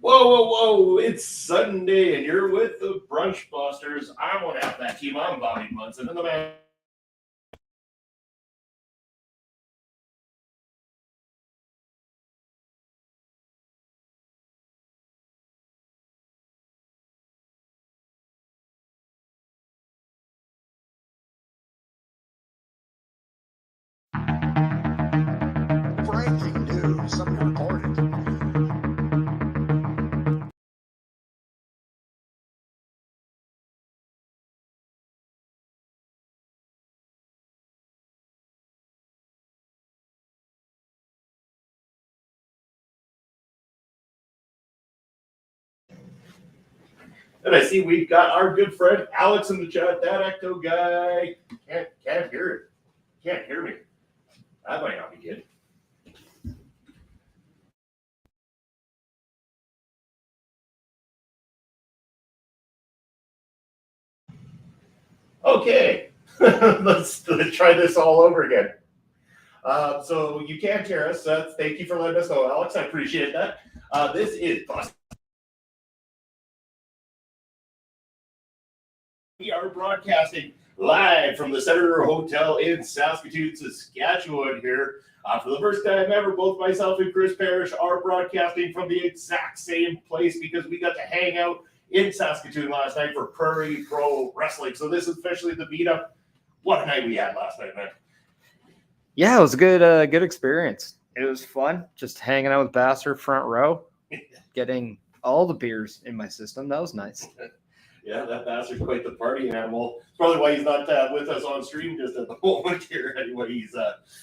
Whoa, whoa, whoa, it's Sunday and you're with the Brunch Busters. I want to have that team. I'm Bobby Munson and the man. Breaking news, something important. And I see we've got our good friend Alex in the chat. That Ecto guy can't hear it. Can't hear me. That might not be good. Okay, let's try this all over again. So you can't hear us. Thank you for letting us know, Alex. I appreciate that. This is Bust. We are broadcasting live from the Senator Hotel in Saskatoon, Saskatchewan here. For the first time ever, both myself and Chris Parrish are broadcasting from the exact same place because we got to hang out in Saskatoon last night for Prairie Pro Wrestling. So this is officially the meetup. What a night we had last night, man. Yeah, it was a good experience. It was fun just hanging out with Bastard front row, getting all the beers in my system. That was nice. Yeah, that bastard's quite the party animal. It's probably why he's not with us on stream just at the moment here. Anyway, he's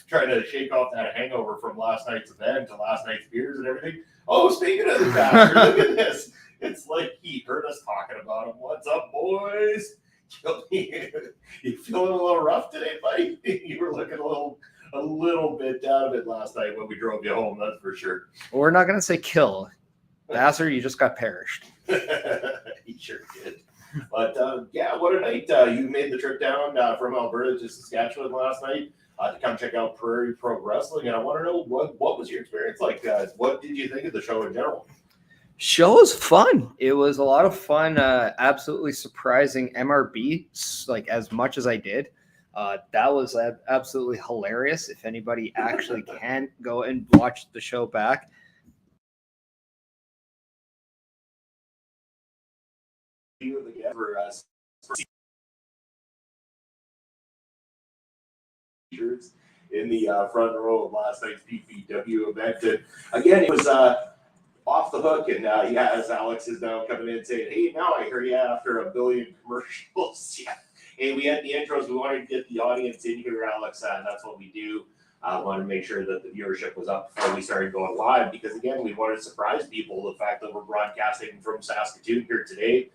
trying to shake off that hangover from last night's event to last night's beers and everything. Oh, speaking of the bastard, look at this. It's like he heard us talking about him. What's up, boys? You feeling a little rough today, buddy? You were looking a little bit down a bit last night when we drove you home, that's for sure. Well, we're not going to say kill. Bastard, you just got perished. He sure did. But yeah, what a night. You made the trip down from Alberta to Saskatchewan last night to come check out Prairie Pro Wrestling. And I want to know, what was your experience like, guys? What did you think of the show in general? Show was fun. It was a lot of fun. Absolutely surprising MRB, like as much as I did. That was absolutely hilarious. If anybody actually can go and watch the show back. For us in the front row of last night's PPW event. And again, it was off the hook. And yeah, as Alex is now coming in saying, hey, now I hear you after a billion commercials. Yeah. Hey, we had the intros. We wanted to get the audience in here, Alex, and that's what we do. Wanted to make sure that the viewership was up before we started going live because, again, we wanted to surprise people. The fact that we're broadcasting from Saskatoon here today,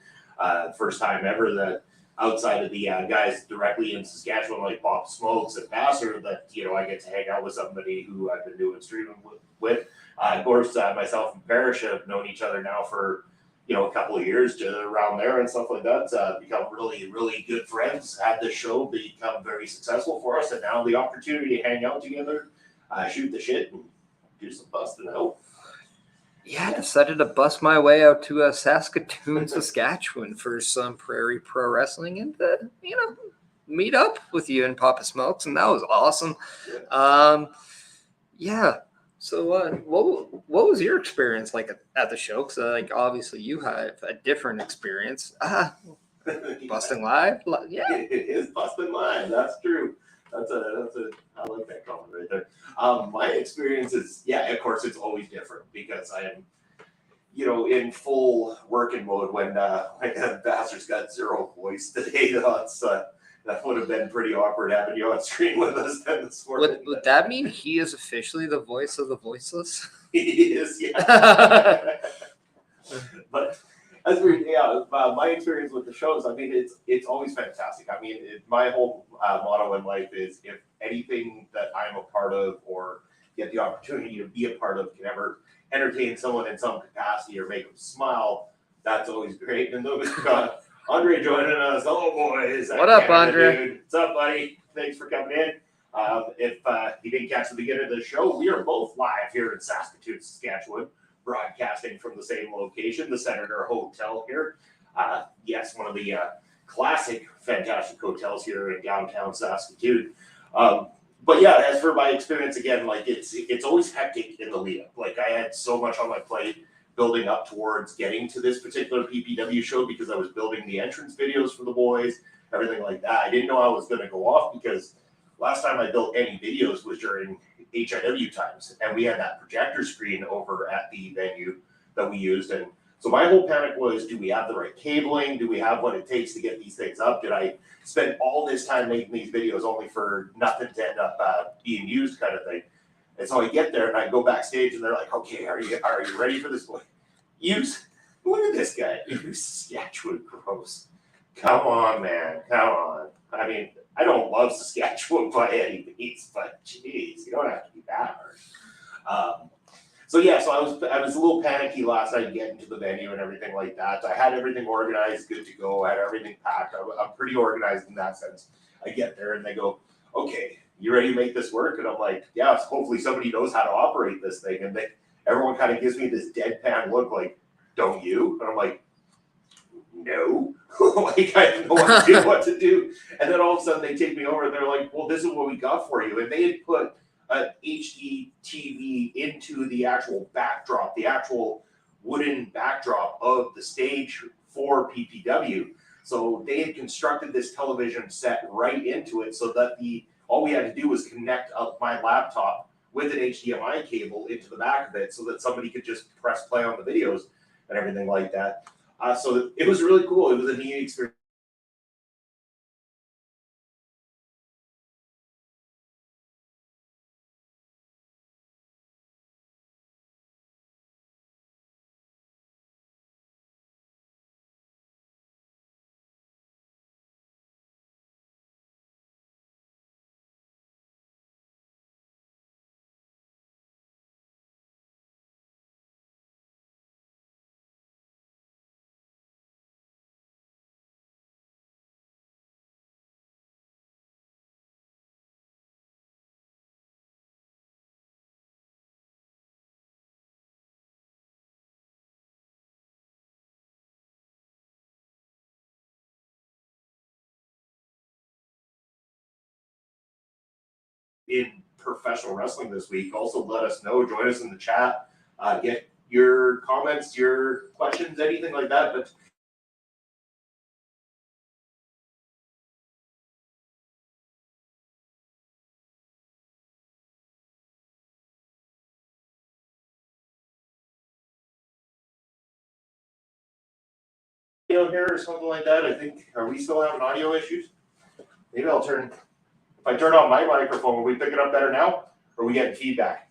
first time ever that outside of the guys directly in Saskatchewan like Pop Smokes and Vassar that, you know, I get to hang out with somebody who I've been doing streaming with. Of course, myself and Parrish have known each other now for, you know, a couple of years around there and stuff like that. Become really, really good friends. Had this show become very successful for us, and now the opportunity to hang out together, shoot the shit, and do some busting out. Yeah, I decided to bust my way out to Saskatoon, Saskatchewan for some Prairie Pro Wrestling and, you know, meet up with you and Papa Smokes, and that was awesome. Yeah. So what was your experience like at the show? Because like obviously you have a different experience. Busting live? Yeah. It is busting live. That's true. That's a I like that comment right there. My experience is, yeah, of course it's always different because I am, you know, in full working mode when Bastard's got zero voice today. That would have been pretty awkward having you on screen with us then this morning. Would that mean he is officially the voice of the voiceless? He is, yeah. But as my experience with the shows, I mean, it's always fantastic. I mean, my whole motto in life is if anything that I'm a part of or get the opportunity to be a part of can ever entertain someone in some capacity or make them smile, that's always great. And then we've got Andre joining us. Hello, boys. What up, Andre? Dude. What's up, buddy? Thanks for coming in. If you didn't catch the beginning of the show, we are both live here in Saskatoon, Saskatchewan broadcasting from the same location, the Senator Hotel here. Yes, one of the classic, fantastic hotels here in downtown Saskatoon. But yeah, as for my experience, again, like it's always hectic in the lead up. Like I had so much on my plate building up towards getting to this particular PPW show because I was building the entrance videos for the boys, everything like that. I didn't know I was going to go off because last time I built any videos was during HIW times, and we had that projector screen over at the venue that we used. And so my whole panic was, do we have the right cabling? Do we have what it takes to get these things up? Did I spend all this time making these videos only for nothing to end up being used, kind of thing? And so I get there and I go backstage and they're like, okay, are you ready for this? Use, look at this guy. Saskatchewan gross. Come on, man. Come on. I mean, I don't love Saskatchewan by any means, but geez, you don't have to be that hard. So yeah, so I was a little panicky last night getting to the venue and everything like that. I had everything organized, good to go. I had everything packed. I'm pretty organized in that sense. I get there and they go, okay, you ready to make this work? And I'm like, yeah, hopefully somebody knows how to operate this thing. And everyone kind of gives me this deadpan look like, don't you? And I'm like, no, like I have no idea what to do. And then all of a sudden they take me over and they're like, well, this is what we got for you. And they had put an HD TV into the actual backdrop, the actual wooden backdrop of the stage for PPW. So they had constructed this television set right into it so that all we had to do was connect up my laptop with an HDMI cable into the back of it so that somebody could just press play on the videos and everything like that. So it was really cool. It was a neat experience. In professional wrestling this week. Also let us know, join us in the chat, get your comments, your questions, anything like that. But here or something like that. I think, are we still having audio issues? Maybe if I turn on my microphone, will we pick it up better now? Or are we getting feedback?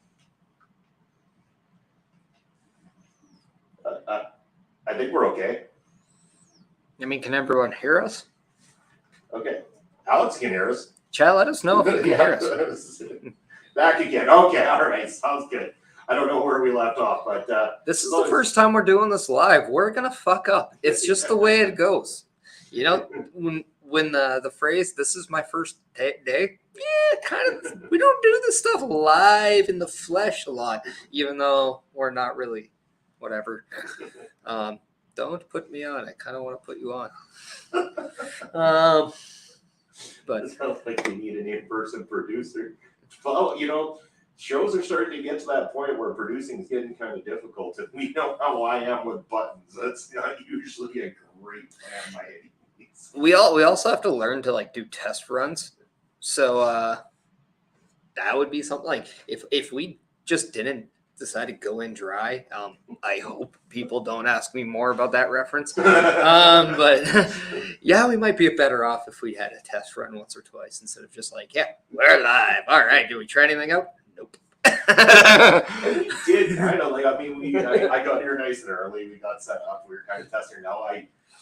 I think we're okay. I mean, can everyone hear us? Okay. Alex can hear us. Chat, let us know if you can hear us. Back again. Okay, all right. Sounds good. I don't know where we left off, but this is the first time we're doing this live. We're gonna fuck up. It's just the way it goes. You know, when the phrase "this is my first day," yeah, kind of. We don't do this stuff live in the flesh a lot, even though we're not really, whatever. Don't put me on. I kind of want to put you on. But it sounds like we need an in-person producer. Well, you know, shows are starting to get to that point where producing is getting kind of difficult. And we know how I am with buttons. That's not usually a great plan by any means. We also have to learn to like do test runs. So that would be something like if we just didn't decide to go in dry. I hope people don't ask me more about that reference. But yeah, we might be better off if we had a test run once or twice instead of just like, yeah, we're live. All right, do we try anything out? Nope. We did kind of like, I mean, I got here nice and early. We got set up. We were kind of testing it out.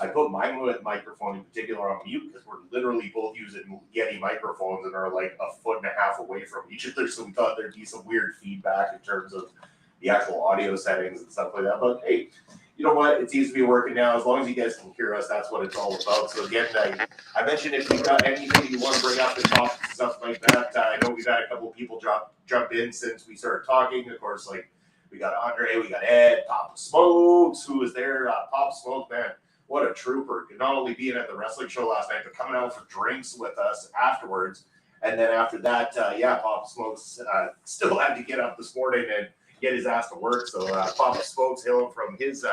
I put my microphone in particular on mute because we're literally both using Yeti microphones and are like 1.5 feet away from each other. So we thought there'd be some weird feedback in terms of the actual audio settings and stuff like that. But hey, you know what? It seems to be working now. As long as you guys can hear us, that's what it's all about. So again, I mentioned if you've got anything you want to bring up and talk and stuff like that. I know we've had a couple of people jump in since we started talking. Of course, like We got Andre, we got Ed, Papa Smokes, who was there. Papa Smoke, man, what a trooper. Not only being at the wrestling show last night, but coming out for drinks with us afterwards. And then after that, Papa Smokes still had to get up this morning and get his ass to work. So Papa Smokes hailing from his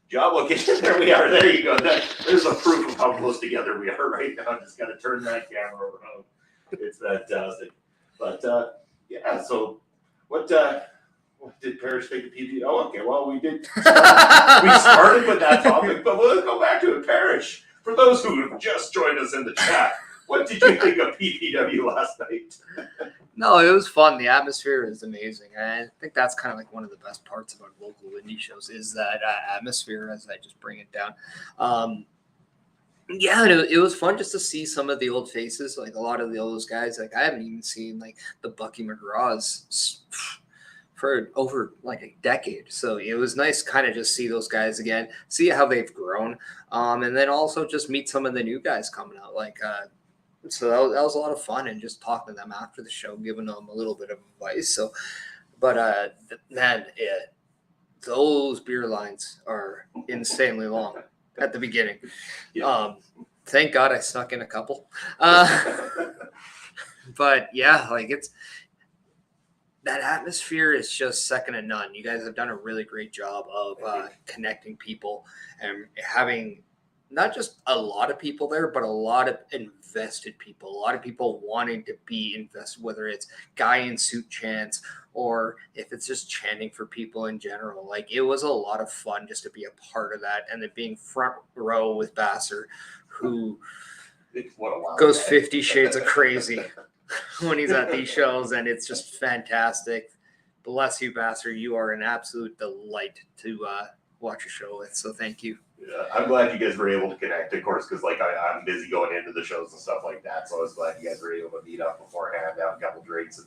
job location. There we are. There you go. There's a proof of how close together we are right now. Just got to turn that camera around. It's fantastic. But so what did Parrish think of PPW? Oh, okay. Well, we did. We started with that topic, but let's go back to it. Parrish, for those who have just joined us in the chat, what did you think of PPW last night? No, it was fun. The atmosphere is amazing. I think that's kind of like one of the best parts about local indie shows is that atmosphere as I just bring it down. It was fun just to see some of the old faces, like a lot of those guys. Like I haven't even seen like the Bucky McGraws for over like a decade. So it was nice kind of just see those guys again, see how they've grown. And then also just meet some of the new guys coming out. So that was a lot of fun, and just talking to them after the show, giving them a little bit of advice. So, but those beer lines are insanely long at the beginning. Yeah. Thank God I snuck in a couple. But yeah, like that atmosphere is just second to none. You guys have done a really great job of connecting people and having not just a lot of people there, but a lot of invested people, a lot of people wanting to be invested, whether it's guy in suit chants or if it's just chanting for people in general. Like it was a lot of fun just to be a part of that. And then being front row with Basser, who goes 50 shades of crazy when he's at these shows. And it's just fantastic. Bless you, Basser. You are an absolute delight to watch a show with. So thank you. Yeah, I'm glad you guys were able to connect, of course, because I'm busy going into the shows and stuff like that. So I was glad you guys were able to meet up beforehand, have a couple drinks, and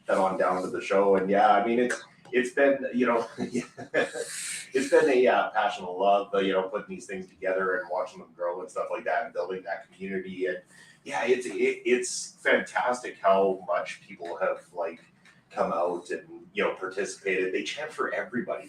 head on down to the show. And yeah, I mean it's been it's been a passion of love, putting these things together and watching them grow and stuff like that, and building that community. And yeah, it's fantastic how much people have come out and participated. They chant for everybody.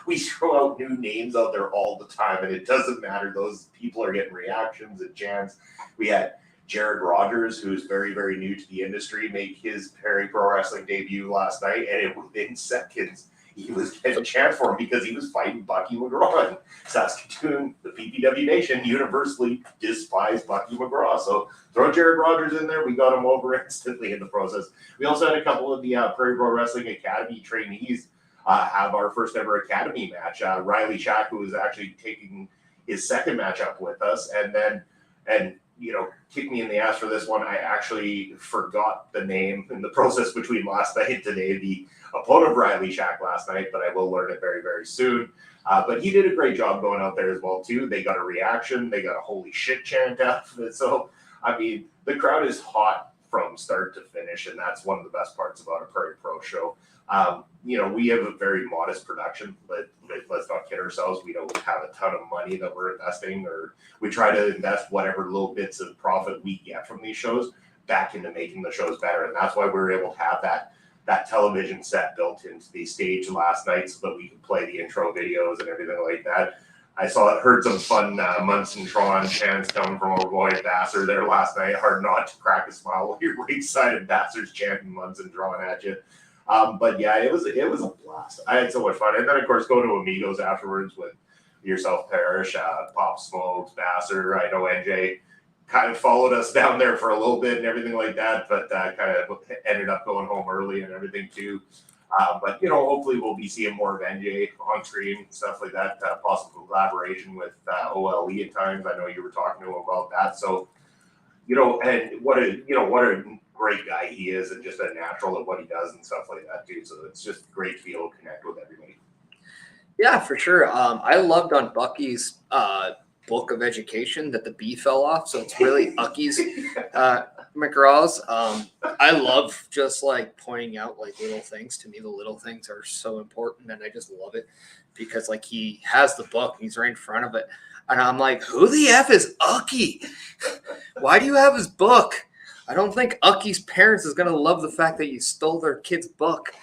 We throw out new names out there all the time, and it doesn't matter. Those people are getting reactions and chants. We had Jared Rogers, who's very, very new to the industry, make his Prairie Pro Wrestling debut last night, and within seconds he was getting chant for him because he was fighting Bucky McGraw. And Saskatoon, the PPW Nation, universally despised Bucky McGraw. So throw Jared Rogers in there. We got him over instantly in the process. We also had a couple of the Prairie Pro Wrestling Academy trainees have our first ever Academy match. Riley Shack, who was actually taking his second match up with us, and kick me in the ass for this one. I actually forgot the name in the process between last night and today. The opponent of Riley Shack last night, but I will learn it very, very soon. But he did a great job going out there as well, too. They got a reaction. They got a holy shit chant out of it. So, I mean, the crowd is hot from start to finish, and that's one of the best parts about a Prairie Pro show. We have a very modest production, but let's not kid ourselves. We don't have a ton of money that we're investing, or we try to invest whatever little bits of profit we get from these shows back into making the shows better. And that's why we were able to have that television set built into the stage last night so that we could play the intro videos and everything like that. I heard some fun Munson Tron chants coming from our boy Basser there last night. Hard not to crack a smile while you're ringside and Basser's chanting Munson Tron at you. But yeah, it was a blast. I had so much fun. And then, of course, go to Amigos afterwards with yourself, Parrish, Pop Smokes, Basser. I know NJ kind of followed us down there for a little bit and everything like that, but kind of ended up going home early and everything too. But hopefully we'll be seeing more of NJ on screen, stuff like that. Possible collaboration with OLE at times. I know you were talking to him about that. So, and what a great guy he is, and just a natural at what he does and stuff like that too. So it's just great to be able to connect with everybody. Yeah, for sure. I loved on Bucky's book of education that the B fell off. So it's really Ucky's McGraw's. I love just pointing out little things. To me, the little things are so important, and I just love it because he has the book and he's right in front of it. And I'm like, who the F is Ucky? Why do you have his book? I don't think Ucky's parents is going to love the fact that you stole their kid's book.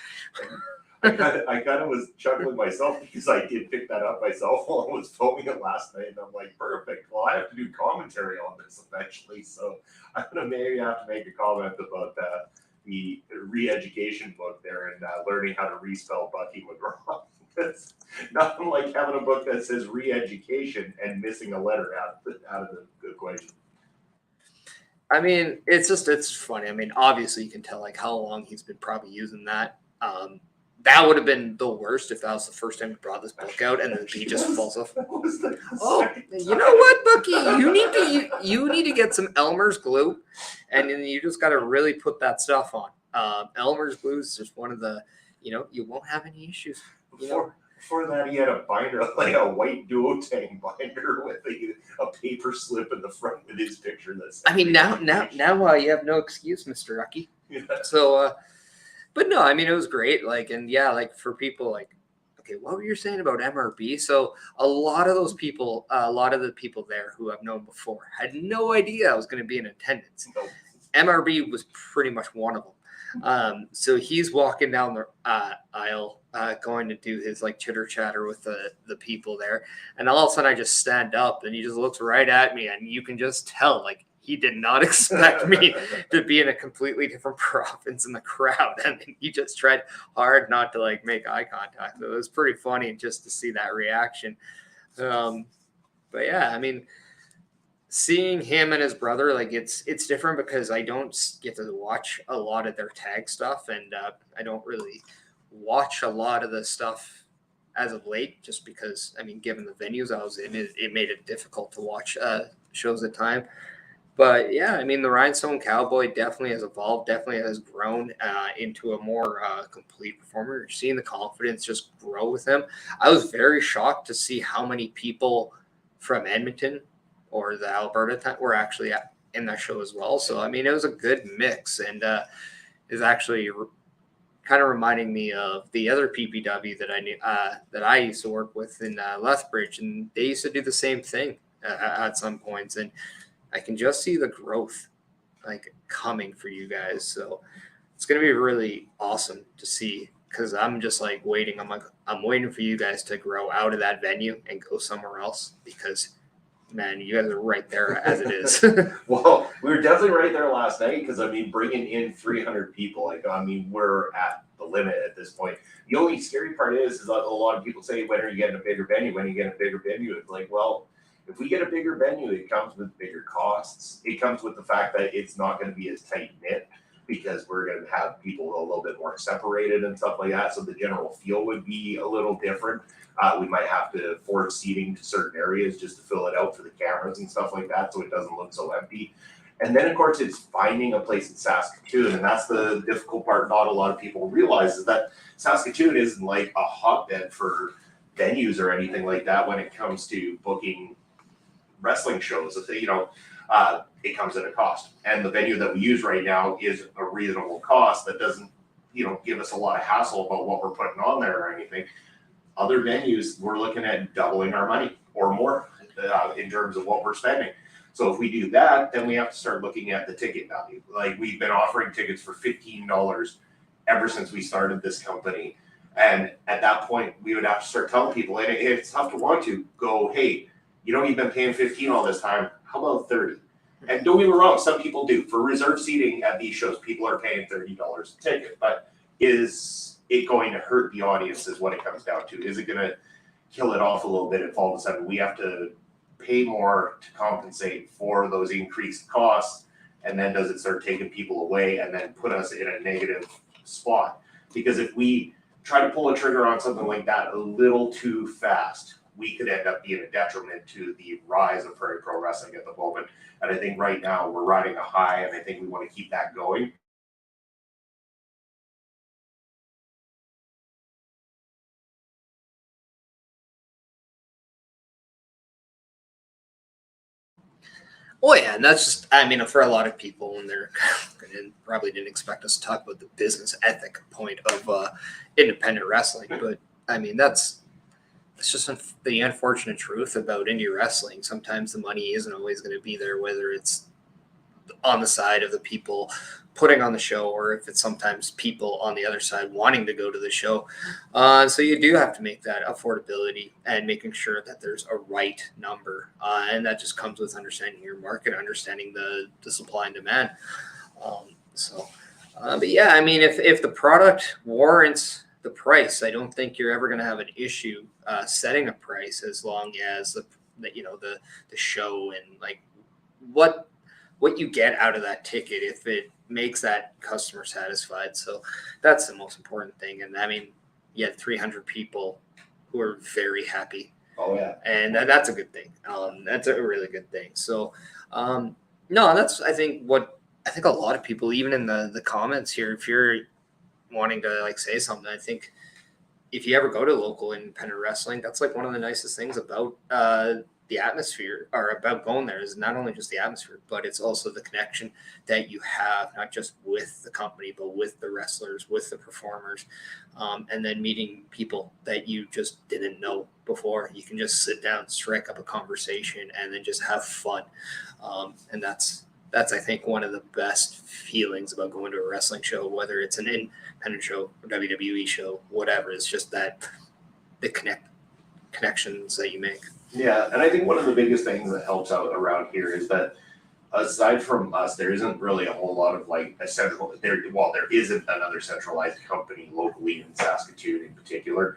I kind of was chuckling myself because I did pick that up myself while I was filming it last night. And I'm like, perfect. Well, I have to do commentary on this eventually. So I'm going to maybe have to make a comment about the re-education book there and learning how to respell Bucky McGraw. It's nothing like having a book that says re-education and missing a letter out of the equation. I mean, it's funny. I mean, obviously you can tell like how long he's been probably using that. That would have been the worst if that was the first time he brought this book out and then he just falls off. Oh, you know what, Bucky? You need to get some Elmer's glue, and then you just got to really put that stuff on. Elmer's glue is just one of the, you won't have any issues. Before that, he had a binder, like a white duotang binder with a paper slip in the front with his picture. I mean, now you have no excuse, Mr. Rucky. Yeah. So, but no, I mean, it was great. Like, and yeah, like for people like, okay, what were you saying about MRB? So a lot of those people, a lot of the people there who I've known before had no idea I was going to be in attendance. Nope. MRB was pretty much one of them. So he's walking down the aisle, going to do his like chitter chatter with the people there. And all of a sudden I just stand up and he just looks right at me and you can just tell like he did not expect me to be in a completely different province in the crowd. And he just tried hard not to like make eye contact. So it was pretty funny just to see that reaction. But yeah, I mean, seeing him and his brother, like it's different because I don't get to watch a lot of their tag stuff, and I don't really watch a lot of the stuff as of late, just because I mean, given the venues I was in, it made it difficult to watch shows at time. But yeah, I mean, the Rhinestone Cowboy definitely has evolved, definitely has grown into a more complete performer. You're seeing the confidence just grow with him. I was very shocked to see how many people from Edmonton or the Alberta were actually in that show as well. So, I mean, it was a good mix, and is actually kind of reminding me of the other PPW that I knew that I used to work with in Lethbridge, and they used to do the same thing at some points, and I can just see the growth like coming for you guys. So it's going to be really awesome to see, because I'm just like waiting. I'm waiting for you guys to grow out of that venue and go somewhere else, because man, you guys are right there as it is. Well, we were definitely right there last night because, I mean, bringing in 300 people, like, I mean, we're at the limit at this point. The only scary part is that a lot of people say, when are you getting a bigger venue? When are you getting a bigger venue? It's like, well, if we get a bigger venue, it comes with bigger costs. It comes with the fact that it's not going to be as tight-knit because we're going to have people a little bit more separated and stuff like that. So the general feel would be a little different. We might have to force seating to certain areas just to fill it out for the cameras and stuff like that, so it doesn't look so empty. And then, of course, it's finding a place in Saskatoon, and that's the difficult part. Not a lot of people realize is that Saskatoon isn't like a hotbed for venues or anything like that when it comes to booking wrestling shows. It comes at a cost, and the venue that we use right now is a reasonable cost that doesn't, give us a lot of hassle about what we're putting on there or anything. Other venues, we're looking at doubling our money or more in terms of what we're spending. So if we do that, then we have to start looking at the ticket value. Like, we've been offering tickets for $15 ever since we started this company. And at that point, we would have to start telling people, and it's tough to want to go, hey, you've been paying $15 all this time. How about $30? And don't get me wrong, some people do. For reserved seating at these shows, people are paying $30 a ticket. But is it going to hurt the audience is what it comes down to. Is it going to kill it off a little bit if all of a sudden we have to pay more to compensate for those increased costs? And then does it start taking people away and then put us in a negative spot? Because if we try to pull a trigger on something like that a little too fast, we could end up being a detriment to the rise of Prairie Pro Wrestling at the moment. And I think right now we're riding a high, and I think we want to keep that going. Oh yeah, and that's just, I mean, for a lot of people, when they're probably didn't expect us to talk about the business ethic point of independent wrestling, but I mean, it's just the unfortunate truth about indie wrestling. Sometimes the money isn't always going to be there, whether it's on the side of the people putting on the show, or if it's sometimes people on the other side wanting to go to the show. So you do have to make that affordability and making sure that there's a right number. And that just comes with understanding your market, understanding the supply and demand. But yeah, I mean, if the product warrants the price, I don't think you're ever going to have an issue setting a price, as long as the show and like what you get out of that ticket, if it makes that customer satisfied. So that's the most important thing. And I mean, you had 300 people who are very happy. Oh yeah. And that's a good thing. That's a really good thing. So no, that's, I think a lot of people, even in the comments here, if you're wanting to like say something, I think if you ever go to local independent wrestling, that's like one of the nicest things about the atmosphere, or about going there, is not only just the atmosphere, but it's also the connection that you have, not just with the company, but with the wrestlers, with the performers, and then meeting people that you just didn't know before. You can just sit down, strike up a conversation, and then just have fun. And that's I think one of the best feelings about going to a wrestling show, whether it's an independent show or WWE show, whatever. It's just that the connections that you make. Yeah, and I think one of the biggest things that helps out around here is that aside from us, there isn't really a whole lot of like a central. There isn't another centralized company locally in Saskatoon, in particular.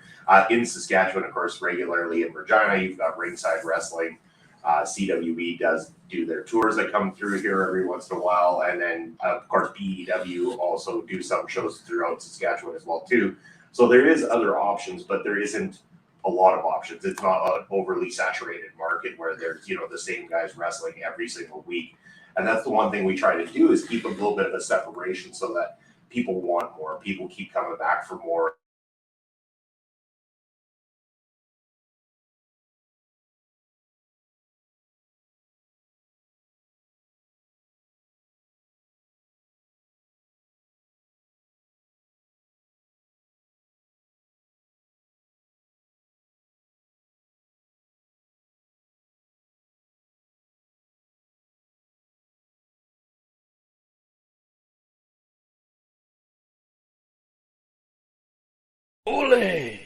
In Saskatchewan, of course, regularly in Regina, you've got Ringside Wrestling. CWE does do their tours that come through here every once in a while, and then of course BEW also do some shows throughout Saskatchewan as well too. So there is other options, but there isn't a lot of options. It's not an overly saturated market where there's the same guys wrestling every single week. And that's the one thing we try to do, is keep a little bit of a separation so that people want more. People keep coming back for more. OLE!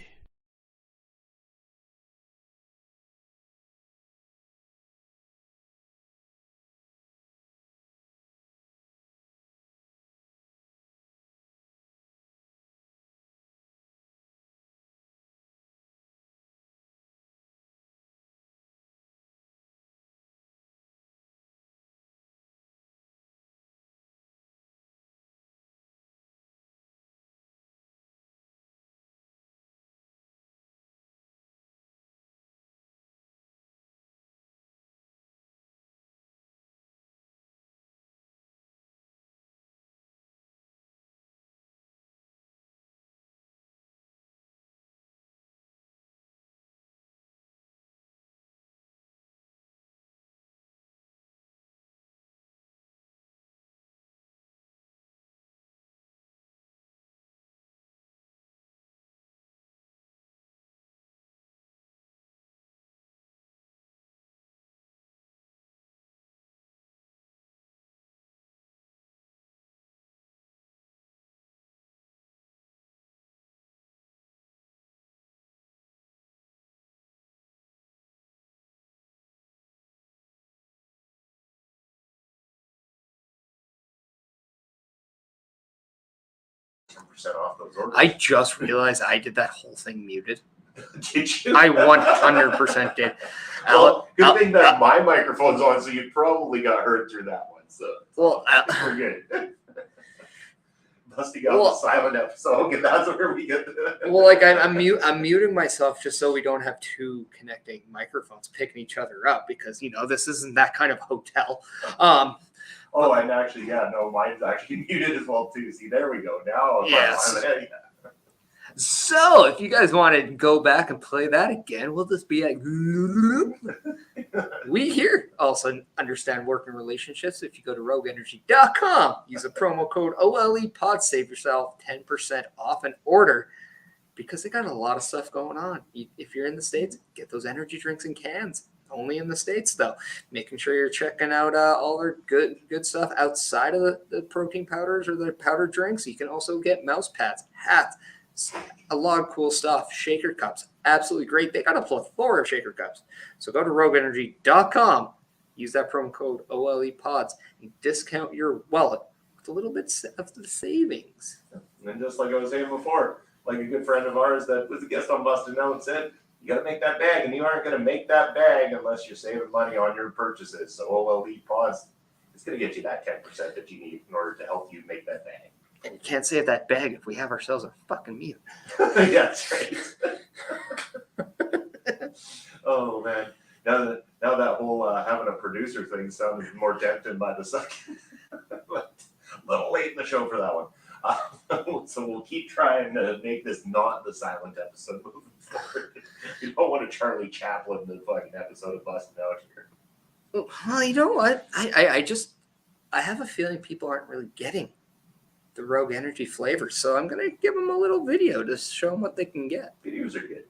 Percent off those orders. I just realized I did that whole thing muted. Did you? I 100% did. Well, good thing that my microphone's on, so you probably got heard through that one. So Well, we're good. Busting out the silent episode, and that's where we get the. well, like I'm muting myself just so we don't have two connecting microphones picking each other up, because this isn't that kind of hotel. Oh, and actually, yeah, no, mine's actually muted as well too. See, there we go. Now, Yes. So if you guys want to go back and play that again, we'll just be like, we here also understand working relationships. If you go to rogueenergy.com, use the promo code OLEPOD, save yourself 10% off an order, because they got a lot of stuff going on. If you're in the States, get those energy drinks in cans. only in the States, though. Making sure you're checking out all their good stuff outside of the protein powders or the powdered drinks. You can also get mouse pads, hats, a lot of cool stuff. Shaker cups, absolutely great. They got a plethora of shaker cups. So go to rogueenergy.com, use that promo code OLEPODS, and discount your wallet with a little bit of the savings. And just like I was saying before, like a good friend of ours that was a guest on Busted Out said, you got to make that bag, and you aren't going to make that bag unless you're saving money on your purchases. So OLE Pods is going to get you that 10% that you need in order to help you make that bag. And you can't save that bag if we have ourselves a fucking meal. Yeah, that's right. Oh, man. Now that whole having a producer thing sounded more tempting by the second. But a little late in the show for that one. So we'll keep trying to make this not the silent episode moving forward. You don't want a Charlie Chaplin the fucking episode of Busted Out here. Well, you know what? I have a feeling people aren't really getting the Rogue Energy flavor, so I'm gonna give them a little video to show them what they can get. Videos are good.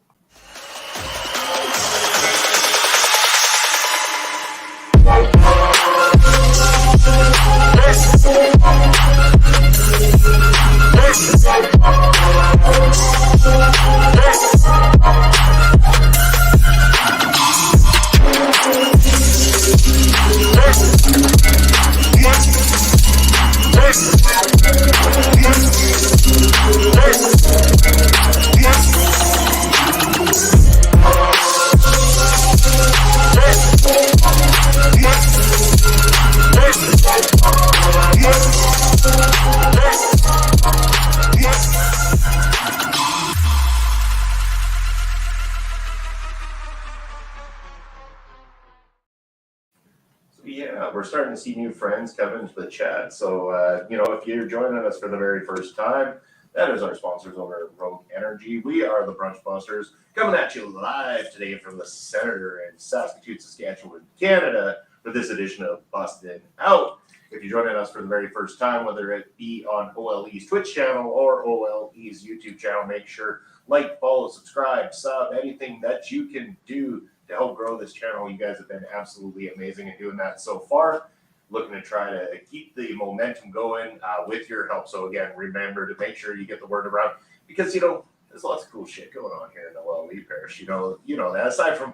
We're starting to see new friends come into the chat. So, if you're joining us for the very first time, that is our sponsors over at Rogue Energy. We are the Brunch Busters, coming at you live today from the center in Saskatoon, Saskatchewan, Canada, for this edition of Busted Out. If you're joining us for the very first time, whether it be on OLE's Twitch channel or OLE's YouTube channel, make sure like, follow, subscribe, sub, anything that you can do to help grow this channel. You guys have been absolutely amazing at doing that so far. Looking to try to keep the momentum going with your help. So again, remember to make sure you get the word around, because there's lots of cool shit going on here in the OLE parish. You know that aside from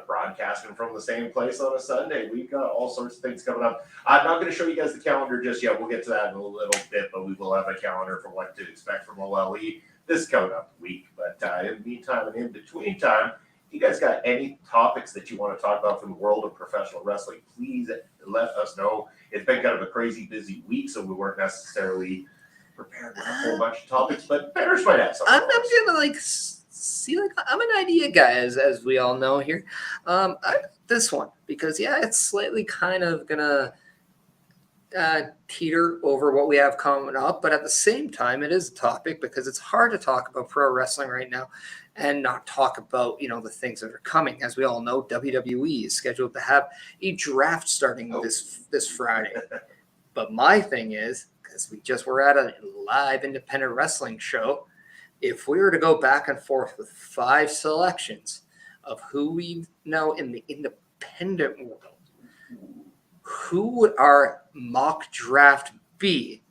broadcasting from the same place on a Sunday, we've got all sorts of things coming up. I'm not going to show you guys the calendar just yet. We'll get to that in a little bit, but we will have a calendar for what to expect from OLE this coming up week. But in the meantime and in between time, if you guys got any topics that you want to talk about from the world of professional wrestling, please let us know. It's been kind of a crazy busy week, so we weren't necessarily prepared with a whole bunch of topics, but Parrish might have something. I'm gonna I'm an idea guy, as we all know here. This one, because it's slightly kind of gonna teeter over what we have coming up, but at the same time, it is a topic because it's hard to talk about pro wrestling right now and not talk about the things that are coming. As we all know, WWE is scheduled to have a draft starting this Friday. But my thing is, because we just were at a live independent wrestling show, if we were to go back and forth with 5 selections of who we know in the independent world, who would our mock draft be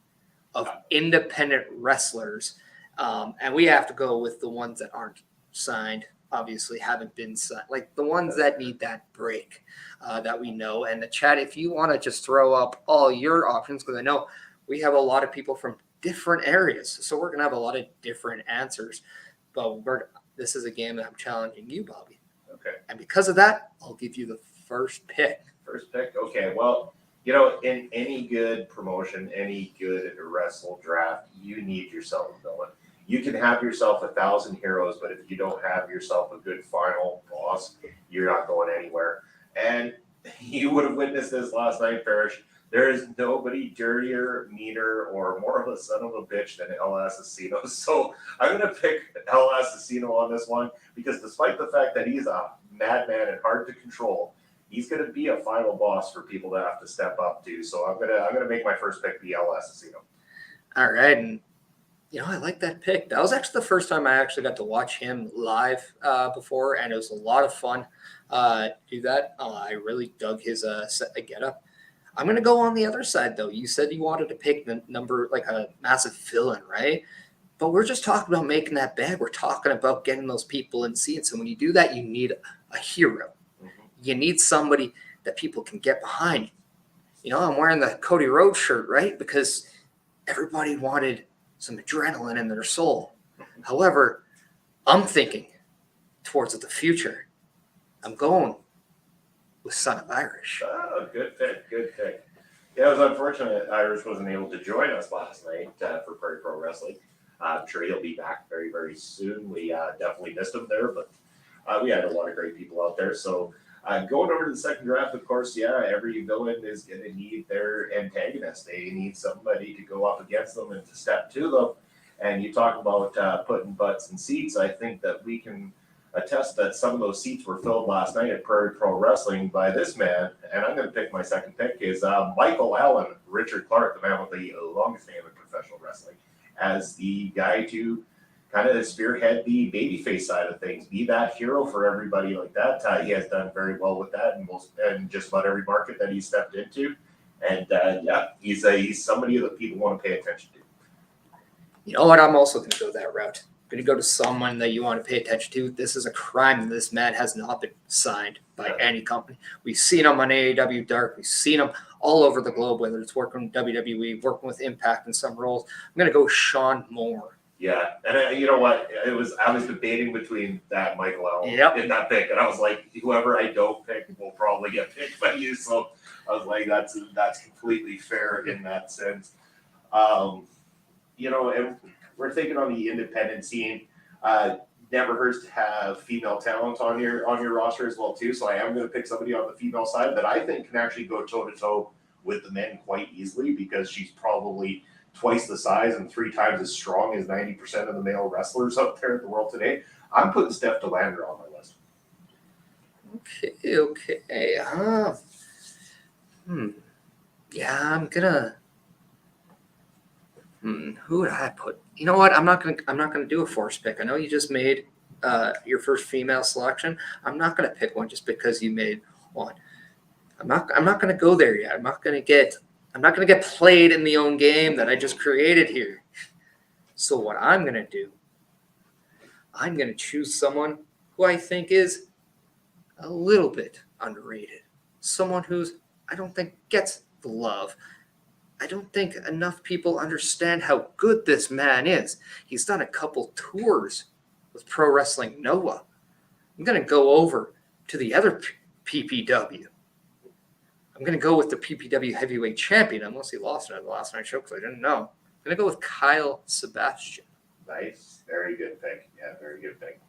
of independent wrestlers? And we have to go with the ones that aren't signed, obviously haven't been signed, like the ones that need that break that we know. And the chat, if you want to just throw up all your options, because I know we have a lot of people from different areas, so we're going to have a lot of different answers. But this is a game that I'm challenging you, Bobby. Okay. And because of that, I'll give you the first pick. First pick. Okay. Well, in any good promotion, any good wrestle draft, you need yourself a villain. You can have yourself 1,000 heroes, but if you don't have yourself a good final boss, you're not going anywhere. And you would have witnessed this last night, Parrish. There is nobody dirtier, meaner, or more of a son of a bitch than El Asesino. So I'm going to pick El Asesino on this one, because despite the fact that he's a madman and hard to control, he's going to be a final boss for people to have to step up to. So I'm gonna make my first pick be El Asesino. All right, and I like that pick. That was actually the first time I actually got to watch him live before, and it was a lot of fun do that. I really dug his get up. I'm going to go on the other side, though. You said you wanted to pick the number, like a massive fill-in, right? But we're just talking about making that bag. We're talking about getting those people in seats. And when you do that, you need a hero. You need somebody that people can get behind. I'm wearing the Cody Rhodes shirt, right? Because everybody wanted some adrenaline in their soul. However, I'm thinking towards the future. I'm going with Son of Irish. Oh, good pick, good pick. Yeah, it was unfortunate Irish wasn't able to join us last night for Prairie Pro Wrestling. I'm sure he'll be back very, very soon. We definitely missed him there, but we had a lot of great people out there. So going over to the second draft, of course, every villain is going to need their antagonist. They need somebody to go up against them and to step to them. And you talk about putting butts in seats. I think that we can attest that some of those seats were filled last night at Prairie Pro Wrestling by this man. And I'm going to pick my second pick is Michael Allen, Richard Clark, the man with the longest name in professional wrestling, as the guy to kind of spearhead the babyface side of things, be that hero for everybody like that. He has done very well with that in just about every market that he's stepped into. And he's somebody that people want to pay attention to. You know what? I'm also going to go that route. I'm going to go to someone that you want to pay attention to. This is a crime that this man has not been signed by any company. We've seen him on AEW Dark. We've seen him all over the globe, whether it's working with WWE, working with Impact in some roles. I'm going to go Sean Moore. Yeah, and you know what? I was debating between that Michael Allen and that pick, and I was like, whoever I don't pick will probably get picked by you. So I was like, that's completely fair in that sense. And we're thinking on the independent scene. Never hurts to have female talent on your roster as well too. So I am going to pick somebody on the female side that I think can actually go toe to toe with the men quite easily, because she's probably twice the size and 3 times as strong as 90% of the male wrestlers out there in the world today. I'm putting Steph DeLandre on my list. Okay. Yeah, I'm gonna. Who would I put? You know what? I'm not gonna do a forced pick. I know you just made your first female selection. I'm not gonna pick one just because you made one. I'm not gonna go there yet. I'm not gonna get played in the own game that I just created here. So what I'm gonna do, I'm gonna choose someone who I think is a little bit underrated. Someone who's I don't think gets the love. I don't think enough people understand how good this man is. He's done a couple tours with Pro Wrestling Noah. I'm going to go over to the other PPW. I'm going to go with the PPW heavyweight champion, unless he lost it at the last night's show because I didn't know. I'm going to go with Kyle Sebastian. Nice. Very good pick. Yeah, very good pick.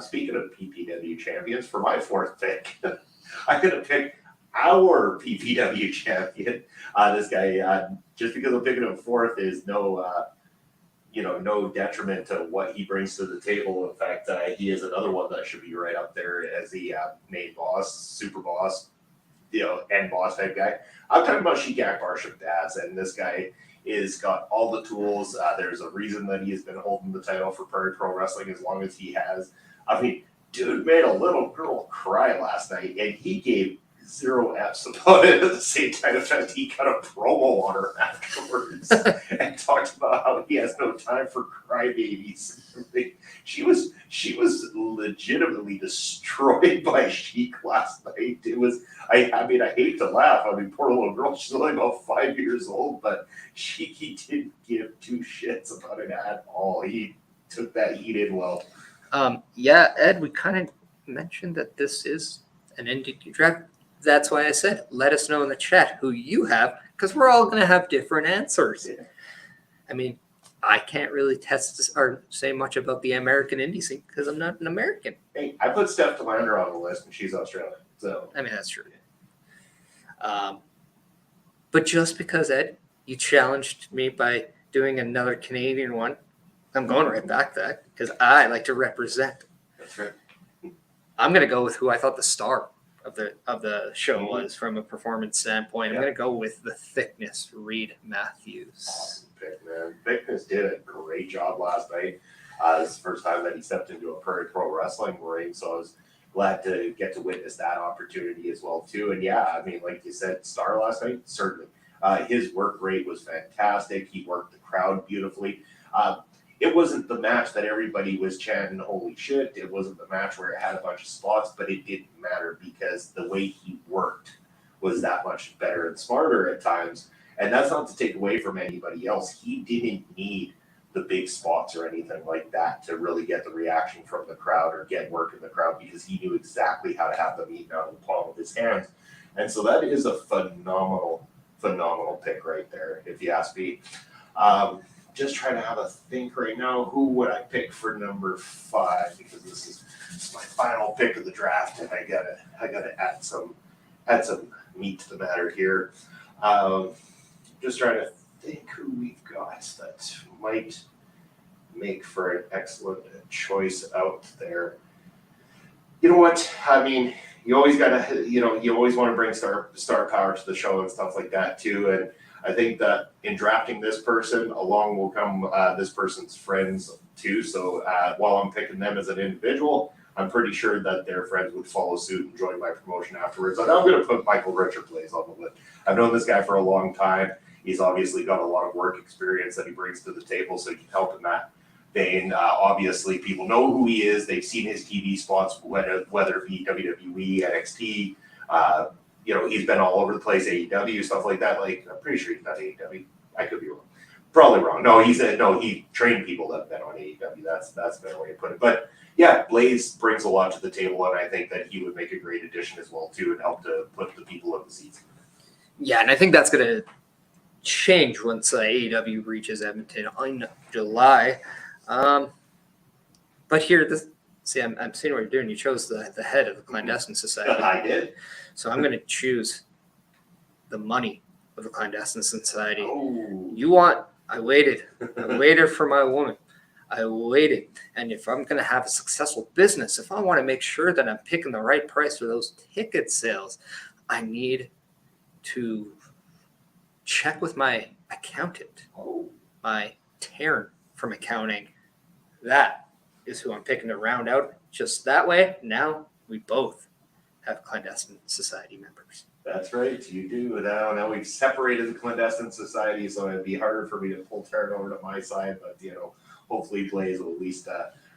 Speaking of PPW champions, for my fourth pick, I could have picked our PPW champion. This guy, just because I'm picking him fourth, is no detriment to what he brings to the table. In fact, he is another one that should be right up there as the main boss, super boss, end boss type guy. I'm talking about Sheik Akbar Shabazz, and this guy is got all the tools. There's a reason that he has been holding the title for Prairie Pro Wrestling as long as he has. I mean, dude made a little girl cry last night, and he gave 0 F's about it. At the same time, in fact, he cut a promo on her afterwards and talked about how he has no time for crybabies. She was legitimately destroyed by Sheik last night. It was, I mean, I hate to laugh. I mean, poor little girl. She's only about 5 years old, but he didn't give 2 shits about it at all. He took that heat in well. Ed, we kind of mentioned that this is an Indy draft. That's why I said, let us know in the chat who you have, because we're all going to have different answers. Yeah. I mean, I can't really or say much about the American indie scene because I'm not an American. Hey, I put Steph DeLandre on the list, and she's Australian. So I mean, that's true. But just because, Ed, you challenged me by doing another Canadian one, I'm going right back to that because I like to represent. That's right. I'm going to go with who I thought the star of the show was from a performance standpoint. I'm going to go with the thickness, Reed Matthews. pick, man. Bickness did a great job last night. This is the first time that he stepped into a Prairie Pro Wrestling ring, so I was glad to get to witness that opportunity as well too. And yeah, I mean, like you said, star last night, certainly. His work rate was fantastic. He worked the crowd beautifully. It wasn't the match that everybody was chanting, holy shit. It wasn't the match where it had a bunch of spots, but it didn't matter because the way he worked was that much better and smarter at times. And that's not to take away from anybody else. He didn't need the big spots or anything like that to really get the reaction from the crowd or get work in the crowd, because he knew exactly how to have them eaten out of the palm of his hands. And so that is a phenomenal pick right there, if you ask me. Just trying to have a think right now. Who would I pick for number 5? Because this is my final pick of the draft, and I gotta add some meat to the matter here. Just trying to think who we've got that might make for an excellent choice out there. You know what? I mean, you always gotta, you always want to bring star power to the show and stuff like that too. And I think that in drafting this person, along will come this person's friends too. So while I'm picking them as an individual, I'm pretty sure that their friends would follow suit and join my promotion afterwards. And I'm going to put Michael Richard Blaze on the list. I've known this guy for a long time. He's obviously got a lot of work experience that he brings to the table, so he can help in that vein. Obviously, people know who he is. They've seen his TV spots, whether it be WWE, NXT. He's been all over the place, AEW, stuff like that. Like, I'm pretty sure he's not AEW. I could be wrong. Probably wrong. No, he trained people that have been on AEW. That's a better way to put it. But yeah, Blaze brings a lot to the table, and I think that he would make a great addition as well too, and help to put the people in the seats. Yeah, and I think that's going to change once AEW reaches Edmonton in July. But here, I'm seeing what you're doing. You chose the head of the Clandestine Society. I did. So I'm going to choose the money of the Clandestine Society. Oh. I waited for my woman. I waited. And if I'm going to have a successful business, if I want to make sure that I'm picking the right price for those ticket sales, I need to check with my accountant, my Taryn from accounting. That is who I'm picking to round out. Just that way, now we both have Clandestine Society members. That's right, you do. Now we've separated the Clandestine Society, so it'd be harder for me to pull Taryn over to my side, but hopefully Blaze will at least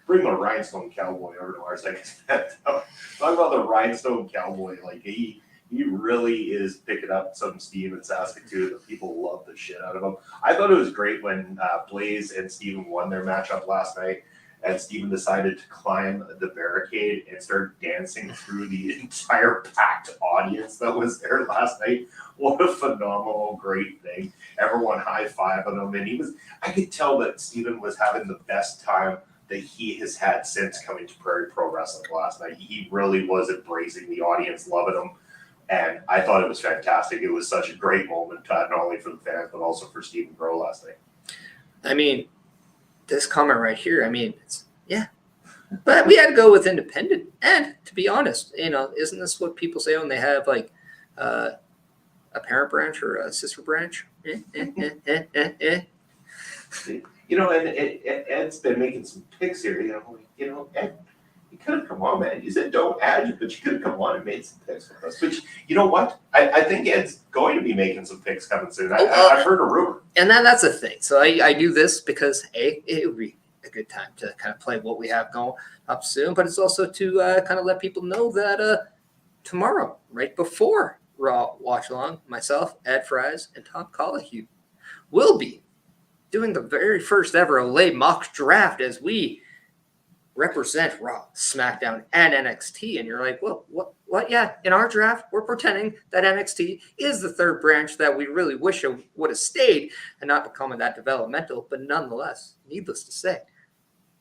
bring the Rhinestone Cowboy over to our second set. Talk about the Rhinestone Cowboy. Like, he really is picking up some steam in Saskatoon. The people love the shit out of him. I thought it was great when Blaze and Steven won their matchup last night, and Steven decided to climb the barricade and start dancing through the entire packed audience that was there last night. What a phenomenal, great thing. Everyone high-fiving him, and I could tell that Steven was having the best time that he has had since coming to Prairie Pro Wrestling last night. He really was embracing the audience, loving him. And I thought it was fantastic. It was such a great moment, not only for the fans, but also for Stephen Grow last night. I mean, this comment right here, but we had to go with independent. And to be honest, isn't this what people say when they have like a parent branch or a sister branch? And Ed's been making some picks here. Ed, you could have come on, man. You said don't add, but you could have come on and made some picks with us. But you know what? I think Ed's going to be making some picks coming soon. I've heard a rumor. And that's the thing. So I do this because, it would be a good time to kind of play what we have going up soon. But it's also to kind of let people know that tomorrow, right before Raw Watch Along, myself, Ed Fries, and Tom Collahue will be doing the very first ever OLE Mock Draft as we represent Raw, SmackDown, and NXT. And you're like, well, what? Yeah, in our draft, we're pretending that NXT is the third branch that we really wish it would have stayed and not becoming that developmental. But nonetheless, needless to say,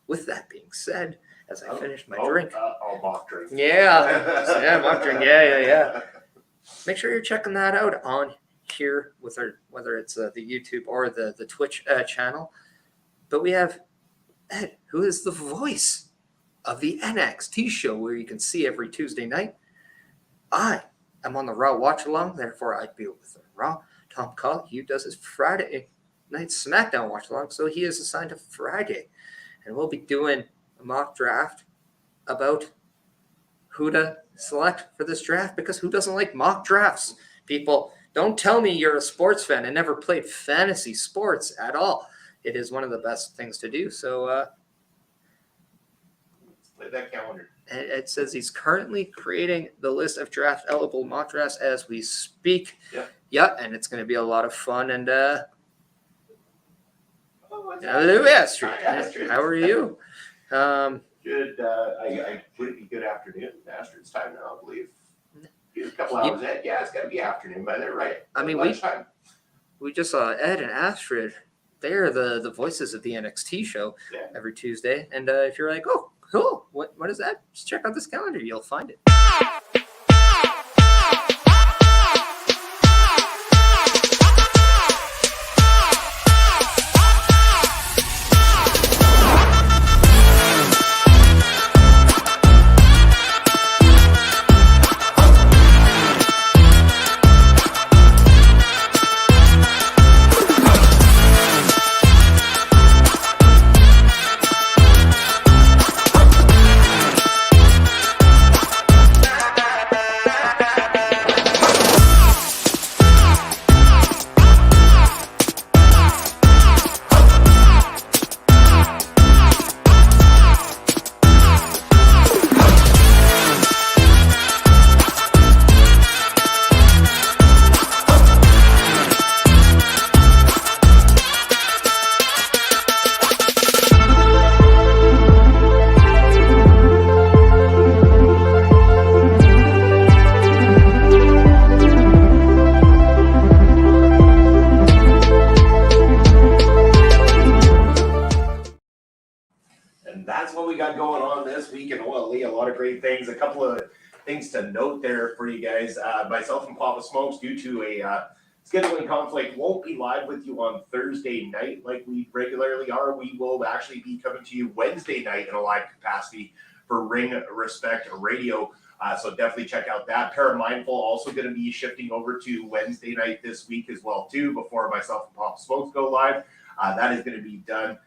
with that being said, as I finish my drink. Mock drink. Yeah, mock drink. Yeah. Make sure you're checking that out on here, whether it's the YouTube or the Twitch channel. But we have Ed, who is the voice of the NXT show, where you can see every Tuesday night. I am on the Raw Watch Along, therefore I'd be with the Raw. Tom Collahue does his Friday night SmackDown watch along, so he is assigned to Friday. And we'll be doing a mock draft about who to select for this draft, because who doesn't like mock drafts? People, don't tell me you're a sports fan and never played fantasy sports at all. It is one of the best things to do. So let's play that calendar. it says he's currently creating the list of draft eligible mock drafts as we speak. Yep. Yeah, and it's going to be a lot of fun. And hello, Astrid. Astrid. How are you? Good. I would it be good afternoon? Astrid's time now, I believe. He's a couple hours ahead. Yeah, it's got to be afternoon by then, right? I mean, we just saw Ed and Astrid. They are the voices of the NXT show every Tuesday. And if you're like, oh, cool, what is that? Just check out this calendar. You'll find it. Going on this week in OLE, a lot of great things. A couple of things to note there for you guys. Myself and Papa Smokes, due to a scheduling conflict, won't be live with you on Thursday night like we regularly are. We will actually be coming to you Wednesday night in a live capacity for Ring Respect Radio. So definitely check out that. Paramindful also going to be shifting over to Wednesday night this week as well too, before myself and Papa Smokes go live. That is going to be done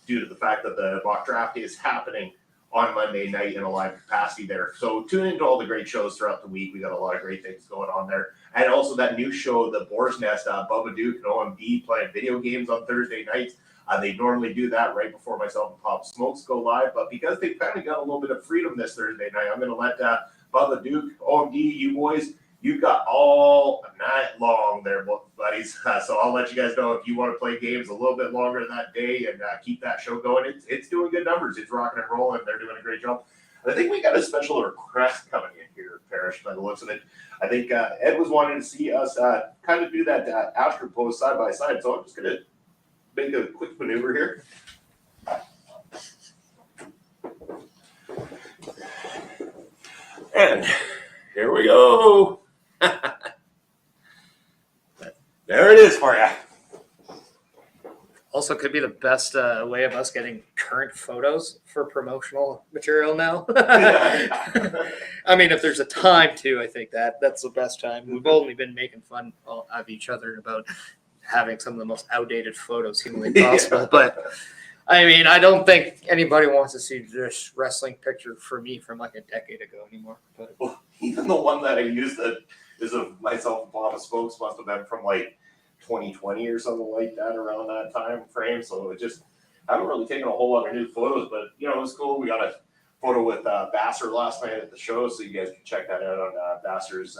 due to the fact that the mock draft is happening on Monday night in a live capacity there. So tune into all the great shows throughout the week. We got a lot of great things going on there. And also that new show, The Boar's Nest, Bubba Duke and OMD playing video games on Thursday nights. They normally do that right before myself and Pop Smokes go live. But because they've kind of got a little bit of freedom this Thursday night, I'm going to let Bubba Duke, OMD, you boys, you've got all night long there, buddies. So I'll let you guys know if you want to play games a little bit longer that day and keep that show going. It's doing good numbers. It's rocking and rolling. They're doing a great job. And I think we got a special request coming in here, Parrish, by the looks of it. I think Ed was wanting to see us kind of do that Astrid pose side by side. So I'm just going to make a quick maneuver here. And here we go. There it is for you. Also could be the best way of us getting current photos for promotional material now. I mean, if there's a time to, I think that's the best time. We've only been making fun of each other about having some of the most outdated photos humanly possible. Yeah. But I mean, I don't think anybody wants to see this wrestling picture for me from like a decade ago anymore. But well, even the one that I used that is of myself and Papa Spokes must have been from like 2020 or something like that, around that time frame. So it just, I haven't really taken a whole lot of new photos, but you know, it was cool. We got a photo with Basser last night at the show, so you guys can check that out on Basser's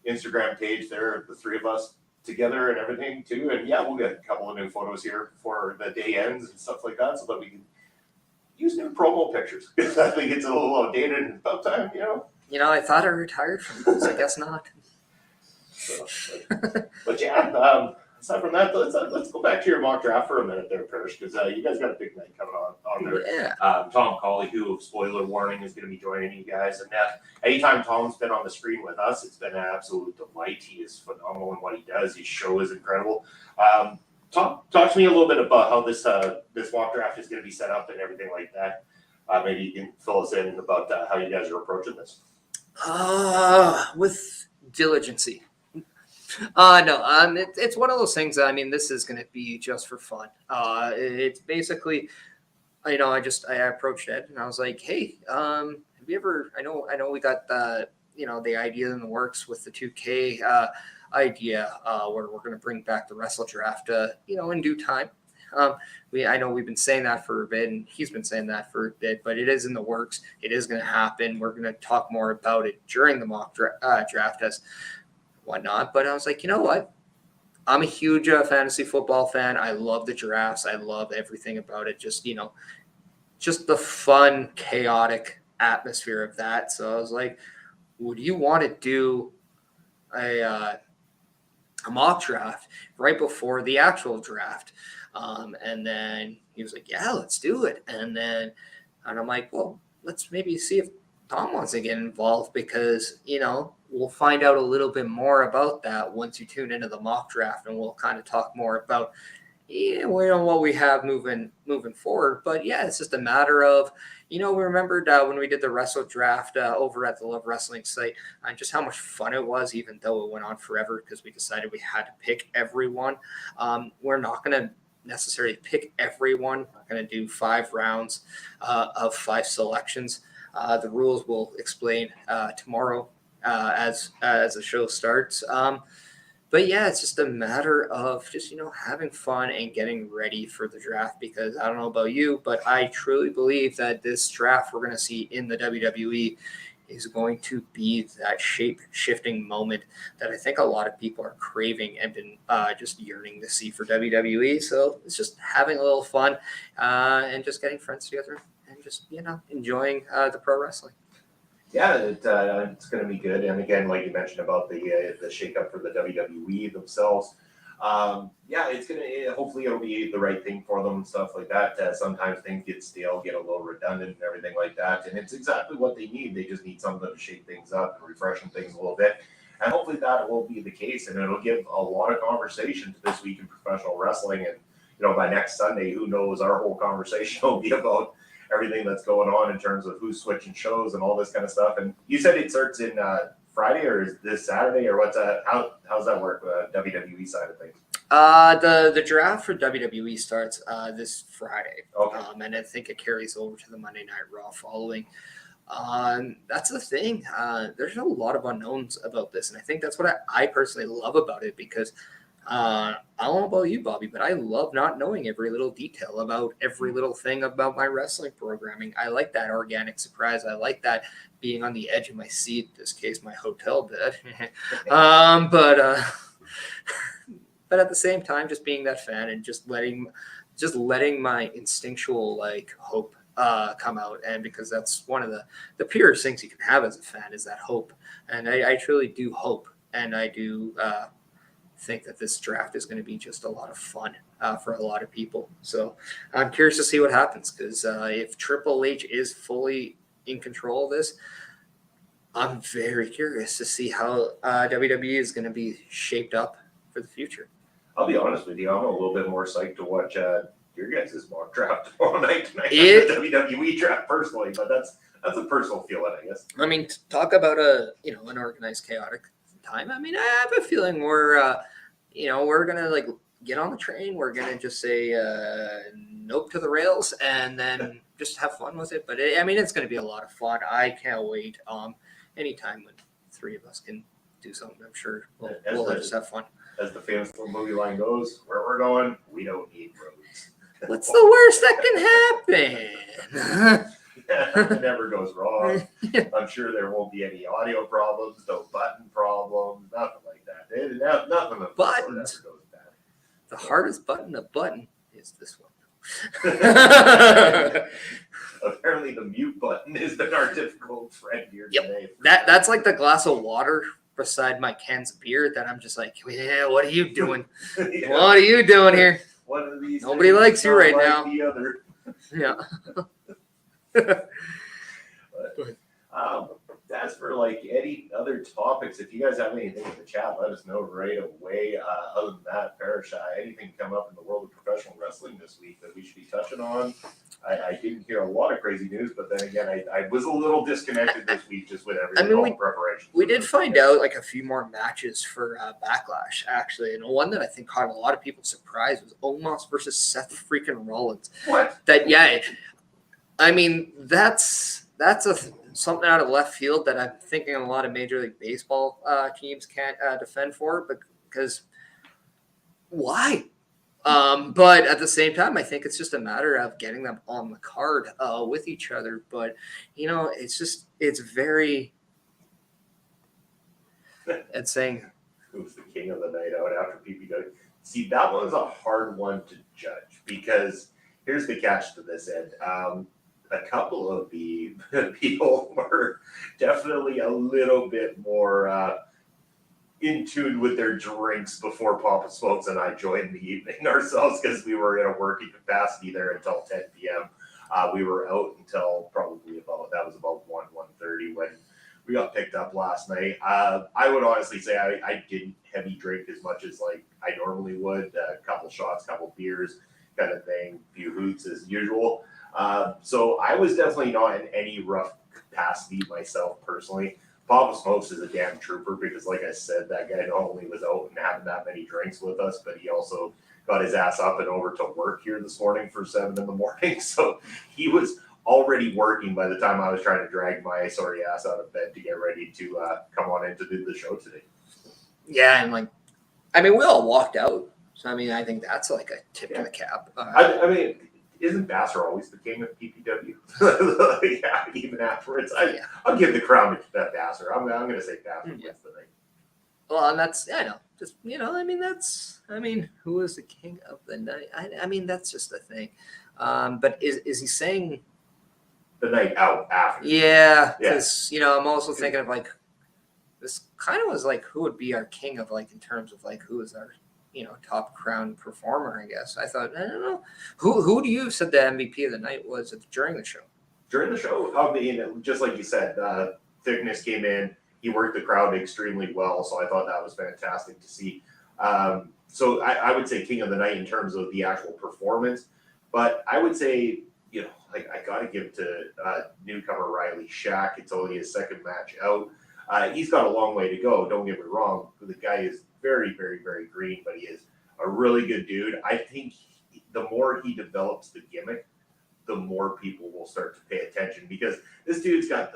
Instagram page there, the three of us together and everything too. And yeah, we'll get a couple of new photos here before the day ends and stuff like that, so that we can use new promo pictures. I think it's a little outdated and about time, you know. You know, I thought I retired from those. I guess not. So, but yeah, aside from that, let's go back to your mock draft for a minute there, Parrish, because you guys got a big night coming on there. Yeah. Tom Colley, who, spoiler warning, is going to be joining you guys. And anytime Tom's been on the screen with us, it's been an absolute delight. He is phenomenal in what he does. His show is incredible. Talk to me a little bit about how this mock draft is going to be set up and everything like that. Maybe you can fill us in about how you guys are approaching this. With diligency. No, it's one of those things. I mean, this is going to be just for fun. It's basically, I approached Ed and I was like, hey, have you ever? I know we got the the idea in the works with the 2K idea where we're going to bring back the wrestle draft, in due time. I know we've been saying that for a bit, and he's been saying that for a bit, but it is in the works. It is going to happen. We're going to talk more about it during the mock draft as whatnot. But I was like, you know what? I'm a huge fantasy football fan. I love the drafts. I love everything about it. Just just the fun, chaotic atmosphere of that. So I was like, would you want to do a mock draft right before the actual draft? And then he was like, yeah, let's do it. And I'm like, well, let's maybe see if Tom wants to get involved because, we'll find out a little bit more about that once you tune into the mock draft, and we'll kind of talk more about what we have moving forward. But yeah, it's just a matter of, we remembered when we did the wrestle draft over at the Love Wrestling site, and just how much fun it was, even though it went on forever because we decided we had to pick everyone. We're not going to necessarily pick everyone. We're going to do 5 rounds of 5 selections. The rules will explain tomorrow as the show starts. But yeah, it's just a matter of just, having fun and getting ready for the draft, because I don't know about you, but I truly believe that this draft we're going to see in the WWE is going to be that shape-shifting moment that I think a lot of people are craving and been just yearning to see for WWE. So it's just having a little fun and just getting friends together and just, enjoying the pro wrestling. Yeah, it's going to be good. And again, like you mentioned about the shakeup for the WWE themselves, it's going to, hopefully it'll be the right thing for them and stuff like that. Sometimes things get stale, get a little redundant and everything like that. And it's exactly what they need. They just need something to shake things up and refreshing things a little bit. And hopefully that will be the case. And it'll give a lot of conversation to this week in professional wrestling. And, by next Sunday, who knows, our whole conversation will be about everything that's going on in terms of who's switching shows and all this kind of stuff. And you said it starts in Friday, or is this Saturday, or what's that? How's that work? WWE side of things. The draft for WWE starts this Friday. Okay. And I think it carries over to the Monday Night Raw following. That's the thing. There's a lot of unknowns about this, and I think that's what I personally love about it, because I don't know about you, Bobby, but I love not knowing every little detail about every little thing about my wrestling programming. I like that organic surprise. I like that being on the edge of my seat, in this case, my hotel bed. But at the same time, just being that fan and just letting my instinctual hope come out, and because that's one of the purest things you can have as a fan is that hope, and I truly do hope, and I do think that this draft is going to be just a lot of fun for a lot of people. So I'm curious to see what happens, because if Triple H is fully in control of this, I'm very curious to see how WWE is going to be shaped up for the future. I'll be honest with you, I'm a little bit more psyched to watch your guys' mock draft tomorrow night tonight than the WWE draft personally, but that's a personal feeling, I guess. I mean, talk about an organized, chaotic time. I mean, I have a feeling we're gonna get on the train. We're gonna just say nope to the rails, and then just have fun with it. But it's gonna be a lot of fun. I can't wait. Anytime when 3 of us can do something, I'm sure we'll just have fun. As the famous little movie line goes, where we're going, we don't need roads. What's the worst that can happen? It never goes wrong. I'm sure there won't be any audio problems, no button problems, nothing like that. Nothing of buttons. Ever goes bad. The hardest button to button is this one. Apparently, the mute button has been our difficult friend here today. That's like the glass of water beside my cans of beer that I'm just like, yeah, what are you doing? Yeah. What are you doing here? One of these. Nobody likes you right now. The other. Yeah. As for any other topics, if you guys have anything in the chat, let us know right away. Other than that, Parrish, anything come up in the world of professional wrestling this week that we should be touching on? I didn't hear a lot of crazy news, but then again, I was a little disconnected this week just with everything. I mean, all preparation. We did find out like a few more matches for Backlash, actually, and one that I think caught a lot of people surprised was Omos versus Seth freaking Rollins. What? I mean, that's something out of left field that I'm thinking a lot of Major League Baseball teams can't defend for, because why? But at the same time, I think it's just a matter of getting them on the card with each other. But, it's very, it's saying, who's the king of the night out after PPW? See, that one's a hard one to judge because here's the catch to this end. A couple of the people were definitely a little bit more in tune with their drinks before Papa Smokes and I joined the evening ourselves because we were in a working capacity there until 10 p.m. We were out until probably about 1:30 when we got picked up last night. I would honestly say I didn't heavy drink as much as like I normally would. A couple shots, couple beers, kind of thing, few hoots as usual. So I was definitely not in any rough capacity myself personally. Papa Smokes is a damn trooper because, like I said, that guy not only was out and having that many drinks with us, but he also got his ass up and over to work here this morning for 7 a.m. So he was already working by the time I was trying to drag my sorry ass out of bed to get ready to come on in to do the show today. Yeah, and we all walked out. So, I think that's like a tip to the cap. Isn't Basser always the king of PPW? Yeah, even afterwards. I'll give the crown to Basser. I'm going to say Basser wins the night. Well, and that's, who is the king of the night? That's just the thing. But is he saying the night out after? Yeah, because, I'm also thinking of like, this kind of was like, who would be our king of like, in terms of like, who is our, top crown performer, I guess. I thought, I don't know. Who do you said the MVP of the night was during the show? During the show, just like you said, Thickness came in. He worked the crowd extremely well, so I thought that was fantastic to see. So I would say king of the night in terms of the actual performance. But I would say, I got to give to newcomer Riley Shack. It's only his second match out. He's got a long way to go. Don't get me wrong. The guy is very, very, very green, but he is a really good dude. I think the more he develops the gimmick, the more people will start to pay attention because this dude's got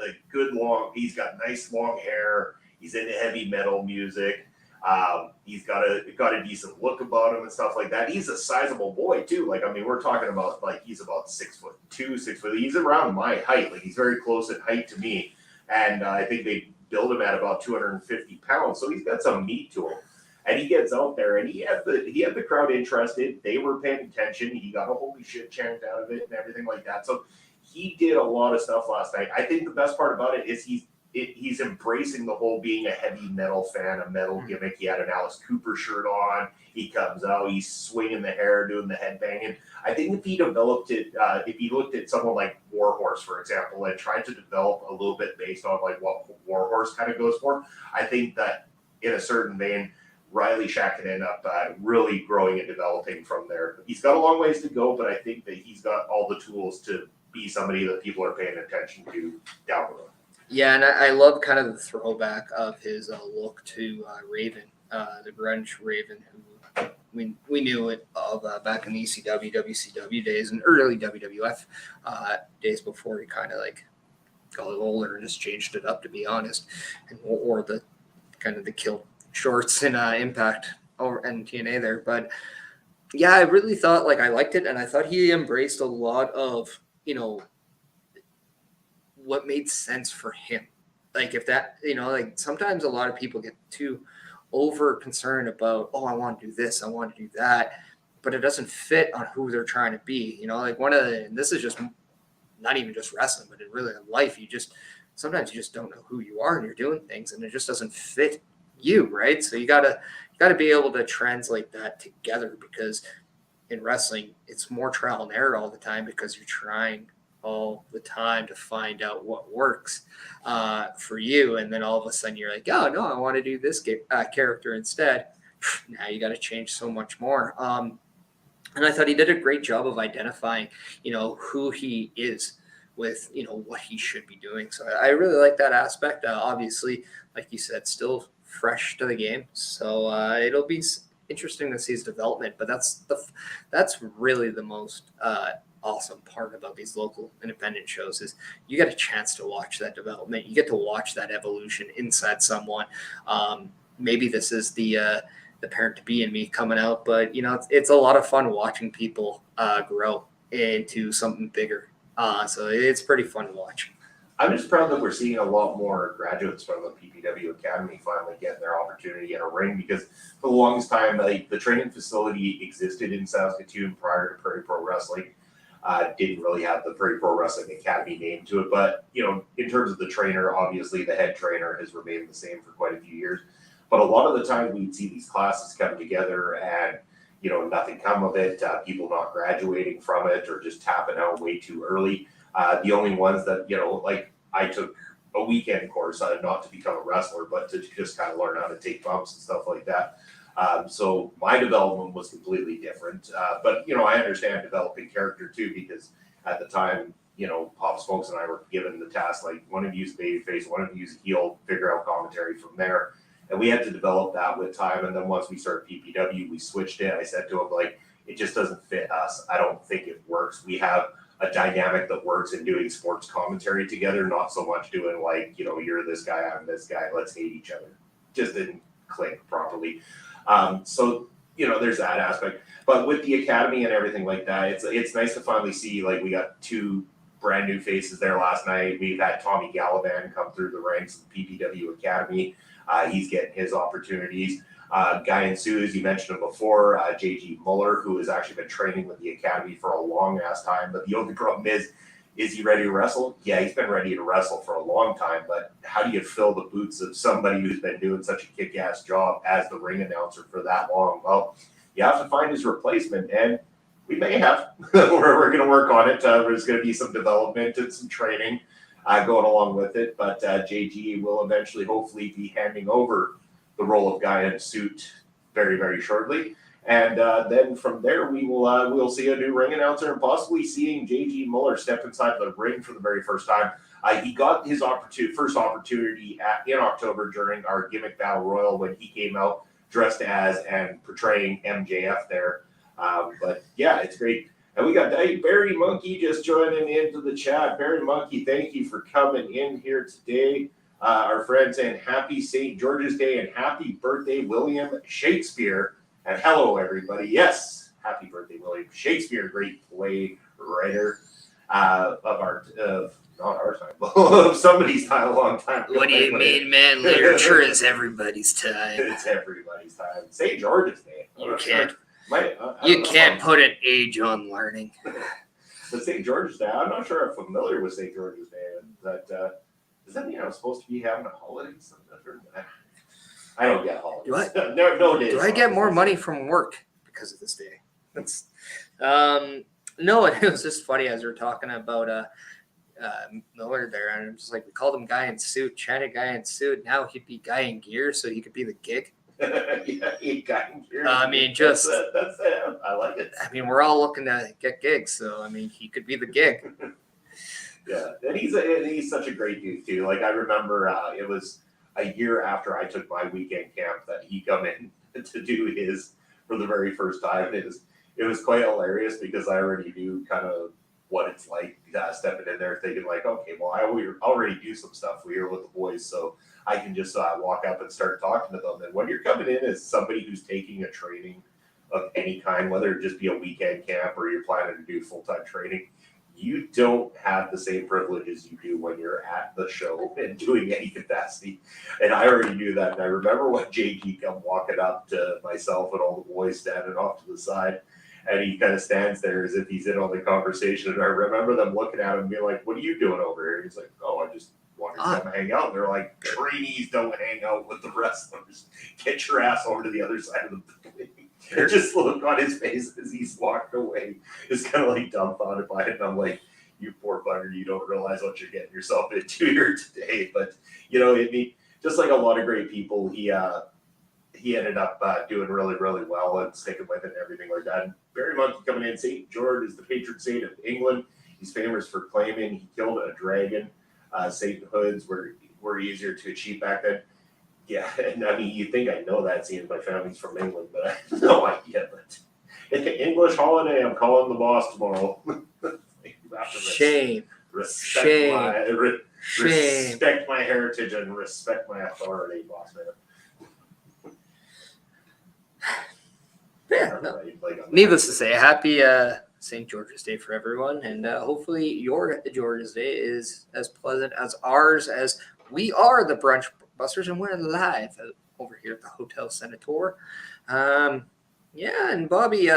he's got nice long hair. He's into heavy metal music. He's got a decent look about him and stuff like that. He's a sizable boy too. We're talking about he's about 6'2", 6 foot. He's around my height. He's very close in height to me. And I think they build him at about 250 pounds. So he's got some meat to him. And he gets out there and he had the crowd interested. They were paying attention. He got a holy shit chant out of it and everything like that. So he did a lot of stuff last night. I think the best part about it is he's embracing the whole being a heavy metal fan, a metal gimmick. He had an Alice Cooper shirt on. He comes out, he's swinging the hair, doing the headbanging. I think if he developed it, if he looked at someone like Warhorse, for example, and tried to develop a little bit based on what Warhorse kind of goes for, I think that in a certain vein, Riley Shack can end up really growing and developing from there. He's got a long ways to go, but I think that he's got all the tools to be somebody that people are paying attention to down the road. Yeah, and I love kind of the throwback of his look to Raven, the grunge Raven, who we knew it of back in the ECW, WCW days and early WWF days before he kind of got a little older and just changed it up, to be honest, and wore the kind of the kilt shorts in Impact and TNA there. But yeah, I really thought I liked it, and I thought he embraced a lot of what made sense for him. If that, sometimes a lot of people get too over concerned about, I want to do this, I want to do that, but it doesn't fit on who they're trying to be. And this is just not even just wrestling, but in really life, sometimes you just don't know who you are and you're doing things and it just doesn't fit you, right? So you gotta be able to translate that together, because in wrestling it's more trial and error all the time, because you're trying all the time to find out what works for you, and then all of a sudden you're like, oh no, I want to do this character instead. Now you got to change so much more. And I thought he did a great job of identifying, who he is with, what he should be doing. So I really like that aspect. Obviously, like you said, still fresh to the game. So it'll be interesting to see his development. But that's really the most awesome part about these local independent shows is you get a chance to watch that development. You get to watch that evolution inside someone. Maybe this is the parent to be in me coming out, but it's a lot of fun watching people grow into something bigger. So it's pretty fun to watch. I'm just proud that we're seeing a lot more graduates from the PPW Academy finally getting their opportunity in a ring, because for the longest time, like, the training facility existed in Saskatoon prior to Prairie Pro Wrestling. Didn't really have the Prairie Pro Wrestling Academy name to it, but in terms of the trainer, obviously the head trainer has remained the same for quite a few years. But a lot of the time we'd see these classes come together and, nothing come of it, people not graduating from it or just tapping out way too early. The only ones that, like, I took a weekend course, not to become a wrestler, but to just kind of learn how to take bumps and stuff like that. So my development was completely different. But, I understand developing character too, because at the time, Pop Smokes and I were given the task, like, one of you use babyface, one of you use heel, figure out commentary from there. And we had to develop that with time. And then once we started PPW, we switched it. I said to him, like, it just doesn't fit us. I don't think it works. We have a dynamic that works in doing sports commentary together, not so much doing like, you're this guy, I'm this guy, let's hate each other. Just didn't click properly. So, there's that aspect. But with the academy and everything like that, it's nice to finally see, like, we got 2 brand new faces there last night. We've had Tommy Gallivan come through the ranks of the PPW Academy. He's getting his opportunities. Guy in Sue, as you mentioned him before, JG Muller, who has actually been training with the Academy for a long ass time. But the only problem is he ready to wrestle? Yeah, he's been ready to wrestle for a long time. But how do you fill the boots of somebody who's been doing such a kick-ass job as the ring announcer for that long? Well, you have to find his replacement, and we may have. We're going to work on it. There's going to be some development and some training going along with it. But JG will eventually, hopefully, be handing over the role of guy in a suit very, very shortly. And then from there, we'll see a new ring announcer and possibly seeing JG Muller step inside the ring for the very first time. He got his first opportunity in October during our gimmick battle royal when he came out dressed as and portraying MJF there. But yeah, it's great. And we got Barry Monkey just joining into the chat. Barry Monkey, thank you for coming in here today. Our friend saying happy St. George's Day and happy birthday, William Shakespeare. And hello, everybody. Yes, happy birthday, William Shakespeare, great play writer not our time, of somebody's time, a long time ago. What do you mean, man? Literature is everydy's time. It's everybody's time. St. George's Day. You can't put an age on learning. But St. George's Day, I'm not sure I'm familiar with St. George's Day. Does that mean I'm supposed to be having a holiday? I don't get holidays. No days. Do I get more money from work because of this day? That's no, it was just funny as we were talking about Miller there, and I'm just like, we called him guy in suit, China guy in suit. Now he'd be guy in gear, so he could be the gig. Yeah, he guy in gear. I mean, that's it. I like it. I mean, we're all looking to get gigs, so I mean, he could be the gig. Yeah, and he's such a great dude too. Like, I remember it was a year after I took my weekend camp that he come in to do his for the very first time. It was quite hilarious because I already knew kind of what it's like stepping in there thinking like, okay, well, I already do some stuff here with the boys, so I can just walk up and start talking to them. And when you're coming in as somebody who's taking a training of any kind, whether it just be a weekend camp or you're planning to do full-time training, you don't have the same privileges you do when you're at the show and doing any capacity. And I already knew that. And I remember when JG come walking up to myself and all the boys standing off to the side, and he kind of stands there as if he's in on the conversation. And I remember them looking at him and being like, what are you doing over here? And he's like, oh, I just wanted to come hang out. And they're like, trainees don't hang out with the wrestlers. Get your ass over to the other side of the building. And just look on his face as he's walked away. It's kind of like dumbfounded by it. And I'm like, you poor bugger, you don't realize what you're getting yourself into here today. But, I mean, just like a lot of great people, he he ended up doing really, really well and sticking with it and everything like that. And Barry Monkey coming in, St. George is the patron saint of England. He's famous for claiming he killed a dragon. Satan hoods were easier to achieve back then. Yeah, and I mean, you think I know that, seeing my family's from England, but I have no idea. But it's an English holiday. I'm calling the boss tomorrow. Shame. Respect Shame. respect my heritage and respect my authority, boss man. Yeah, no. Needless to say, happy St. George's Day for everyone, and hopefully your George's Day is as pleasant as ours, as we are the Brunch Busters, and we're live over here at the Hotel Senator. Yeah, and Bobby,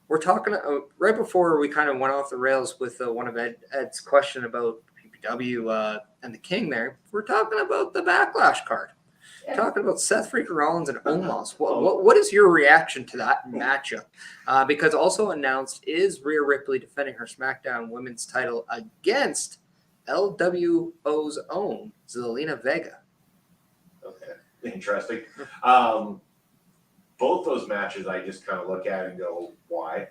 we're talking right before we kind of went off the rails with one of Ed's question about PPW and the King there. We're talking about the Backlash card. Yeah. Talking about Seth Freakin' Rollins and Omos. What is your reaction to that matchup? Because also announced is Rhea Ripley defending her SmackDown Women's title against LWO's own Zelina Vega. Okay, interesting. Both those matches I just kind of look at and go, why?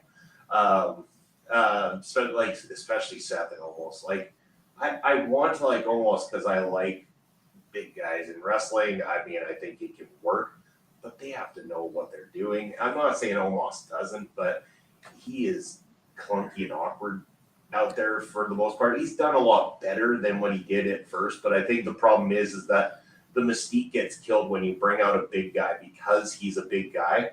So like, especially Seth and Omos. Like, I want to like Omos because I like big guys in wrestling. I mean, I think it can work, but they have to know what they're doing. I'm not saying Omos doesn't, but he is clunky and awkward out there for the most part. He's done a lot better than what he did at first, but I think the problem is that the mystique gets killed when you bring out a big guy because he's a big guy,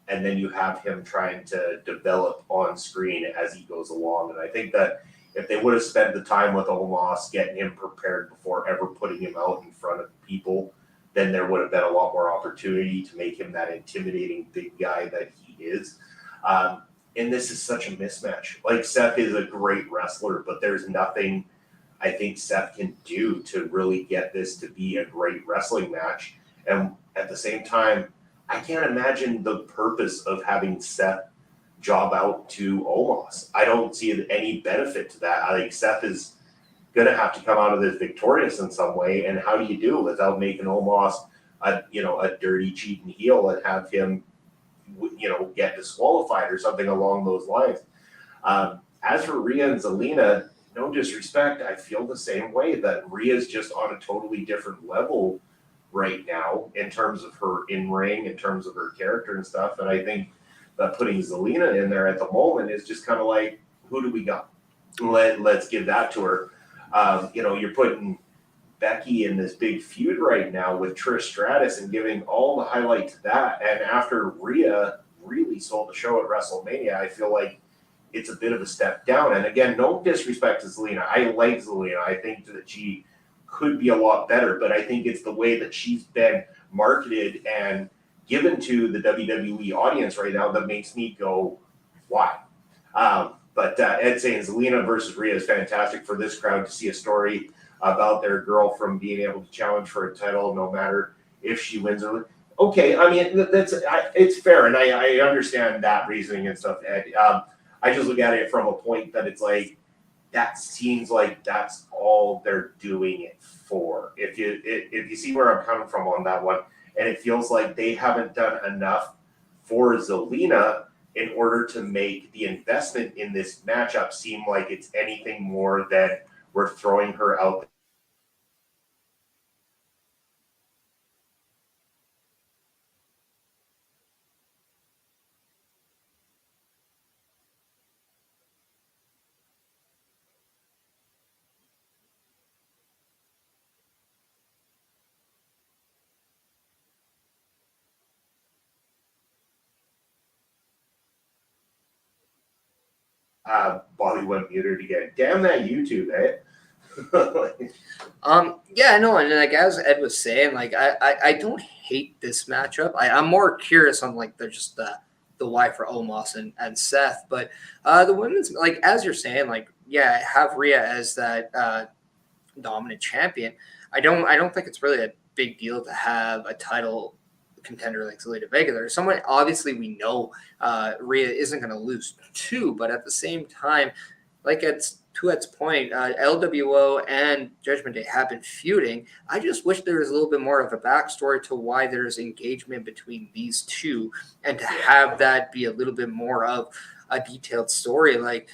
and then you have him trying to develop on screen as he goes along. And I think that if they would have spent the time with Omos, getting him prepared before ever putting him out in front of people, then there would have been a lot more opportunity to make him that intimidating big guy that he is. And this is such a mismatch. Like, Seth is a great wrestler, but there's nothing I think Seth can do to really get this to be a great wrestling match. And at the same time, I can't imagine the purpose of having Seth job out to Omos. I don't see any benefit to that. I think Seth is going to have to come out of this victorious in some way. And how do you do it without making Omos a dirty, cheating heel and have him, get disqualified or something along those lines? As for Rhea and Zelina, no disrespect, I feel the same way that Rhea's just on a totally different level right now in terms of her in-ring, in terms of her character and stuff. And I think that putting Zelina in there at the moment is just kind of like, who do we got? Let's give that to her. You're putting Becky in this big feud right now with Trish Stratus and giving all the highlight to that. And after Rhea really sold the show at WrestleMania, I feel like it's a bit of a step down. And again, no disrespect to Zelina. I like Zelina. I think that she could be a lot better, but I think it's the way that she's been marketed and given to the WWE audience right now that makes me go, why? But Ed saying Zelina versus Rhea is fantastic for this crowd to see a story about their girl from being able to challenge for a title no matter if she wins or lose. Okay, I mean, it's fair, and I understand that reasoning and stuff, Ed. I just look at it from a point that it's like, that seems like that's all they're doing it for. If you see where I'm coming from on that one, and it feels like they haven't done enough for Zelina in order to make the investment in this matchup seem like it's anything more than we're throwing her out there. Bobby went muted again. Damn that YouTube, eh? Yeah, no, and like as Ed was saying, like I don't hate this matchup. I'm more curious on like the why for Omos and Seth, but the women's, like as you're saying, like yeah, have Rhea as that dominant champion. I don't think it's really a big deal to have a title contender like Zelina Vega. There's someone obviously we know Rhea isn't going to lose to, but at the same time, like it's to its point, LWO and Judgment Day have been feuding. I just wish there was a little bit more of a backstory to why there's engagement between these two, and to have that be a little bit more of a detailed story. Like,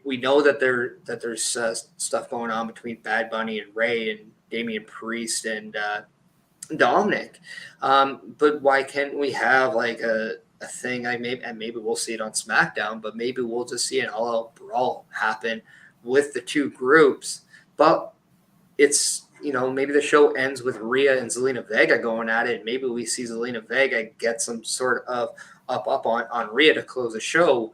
we know that there's stuff going on between Bad Bunny and Ray and Damian Priest and Dominic, but why can't we have like a thing? Maybe we'll see it on SmackDown, but maybe we'll just see an all-out brawl happen with the two groups. But it's, maybe the show ends with Rhea and Zelina Vega going at it. Maybe we see Zelina Vega get some sort of up on Rhea to close the show,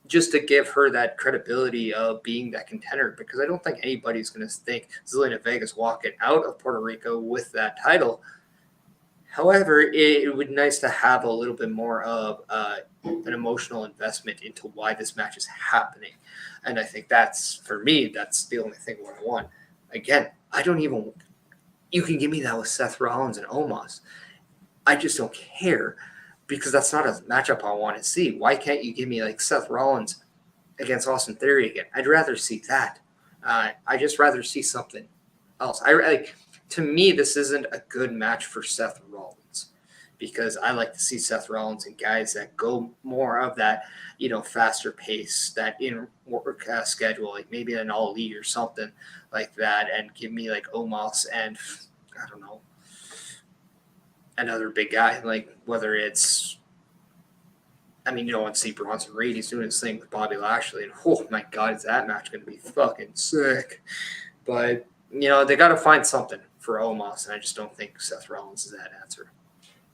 just to give her that credibility of being that contender, because I don't think anybody's going to think Zelina Vega's walking out of Puerto Rico with that title. However, it would be nice to have a little bit more of an emotional investment into why this match is happening. And I think for me, that's the only thing I want. Again, you can give me that with Seth Rollins and Omos. I just don't care, because that's not a matchup I want to see. Why can't you give me like Seth Rollins against Austin Theory again? I'd rather see that. I just rather see something else. To me, this isn't a good match for Seth Rollins, because I like to see Seth Rollins and guys that go more of that, faster pace, that in work schedule, like maybe an All Elite or something like that, and give me like Omos and I don't know, another big guy, like whether it's, you don't want to see Bronson Reed. He's doing his thing with Bobby Lashley, and oh my God, is that match going to be fucking sick? But, they got to find something for Omos, and I just don't think Seth Rollins is that answer.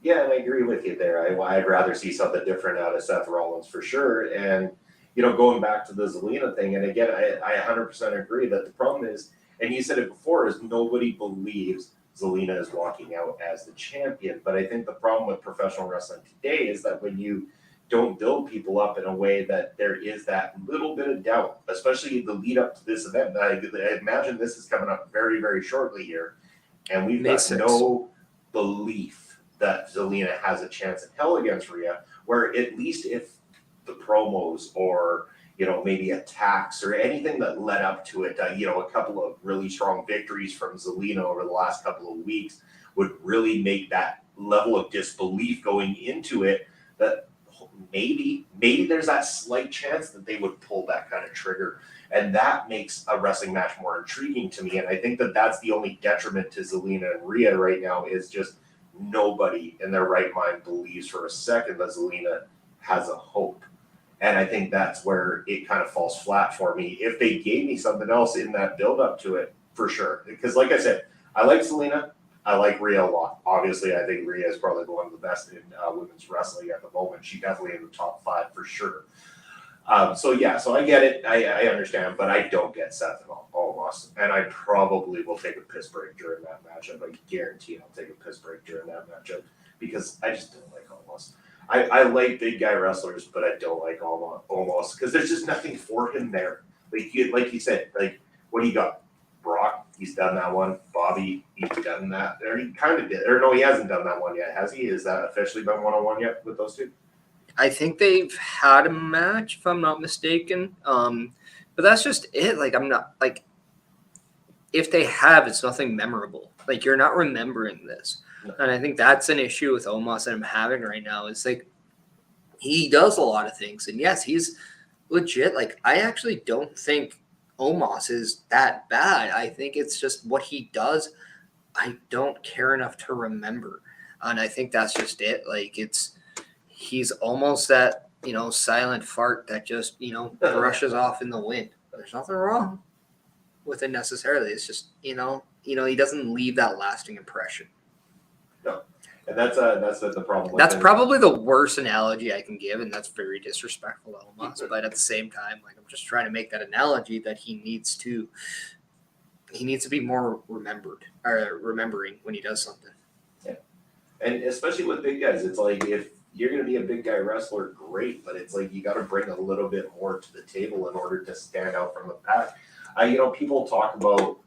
Yeah, and I agree with you there. I'd rather see something different out of Seth Rollins for sure. And, going back to the Zelina thing, and again, I 100% agree that the problem is, and you said it before, is nobody believes Zelina is walking out as the champion. But I think the problem with professional wrestling today is that when you don't build people up in a way that there is that little bit of doubt, especially the lead up to this event. I imagine this is coming up very, very shortly here. And we've got no belief that Zelina has a chance in hell against Rhea, where at least if the promos or, maybe attacks or anything that led up to it, a couple of really strong victories from Zelina over the last couple of weeks would really make that level of disbelief going into it, that maybe there's that slight chance that they would pull that kind of trigger. And that makes a wrestling match more intriguing to me. And I think that that's the only detriment to Zelina and Rhea right now, is just nobody in their right mind believes for a second that Zelina has a hope. And I think that's where it kind of falls flat for me. If they gave me something else in that build up to it, for sure. Because like I said, I like Zelina. I like Rhea a lot. Obviously, I think Rhea is probably one of the best in women's wrestling at the moment. She's definitely in the top 5 for sure. So I get it. I understand, but I don't get Seth and Omos. And I probably will take a piss break during that matchup. I guarantee I'll take a piss break during that matchup, because I just don't like Omos. I like big guy wrestlers, but I don't like Omos, because there's just nothing for him there. Like you said, like, what do you got? Brock, he's done that one. Bobby, he's done that. Or he kind of did. Or no, he hasn't done that one yet, has he? Is that officially been one-on-one yet with those two? I think they've had a match, if I'm not mistaken. But that's just it. Like, I'm not, like, if they have, it's nothing memorable. Like, you're not remembering this. No. And I think that's an issue with Omos that I'm having right now. It's like, he does a lot of things. And yes, he's legit. Like, I actually don't think Omos is that bad. I think it's just what he does, I don't care enough to remember. And I think that's just it. Like, he's almost that, silent fart that just, brushes off in the wind. But there's nothing wrong with it necessarily. It's just, he doesn't leave that lasting impression. No. And that's the problem. That's probably the worst analogy I can give, and that's very disrespectful to Omos. But at the same time, like, I'm just trying to make that analogy that he needs to be more remembering when he does something. Yeah, and especially with big guys, it's like, if you're going to be a big guy wrestler, great, but it's like you got to bring a little bit more to the table in order to stand out from the pack. People talk about,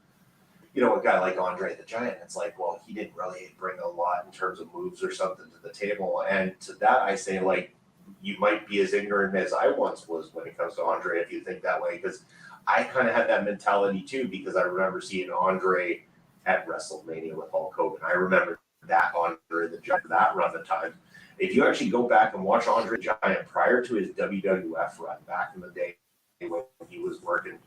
a guy like Andre the Giant. It's like, well, he didn't really bring a lot in terms of moves or something to the table. And to that, I say, like, you might be as ignorant as I once was when it comes to Andre, if you think that way, because I kind of had that mentality too, because I remember seeing Andre at WrestleMania with Hulk Hogan. I remember that Andre the Giant, that run of time. If you actually go back and watch Andre the Giant prior to his WWF run back in the day when he was working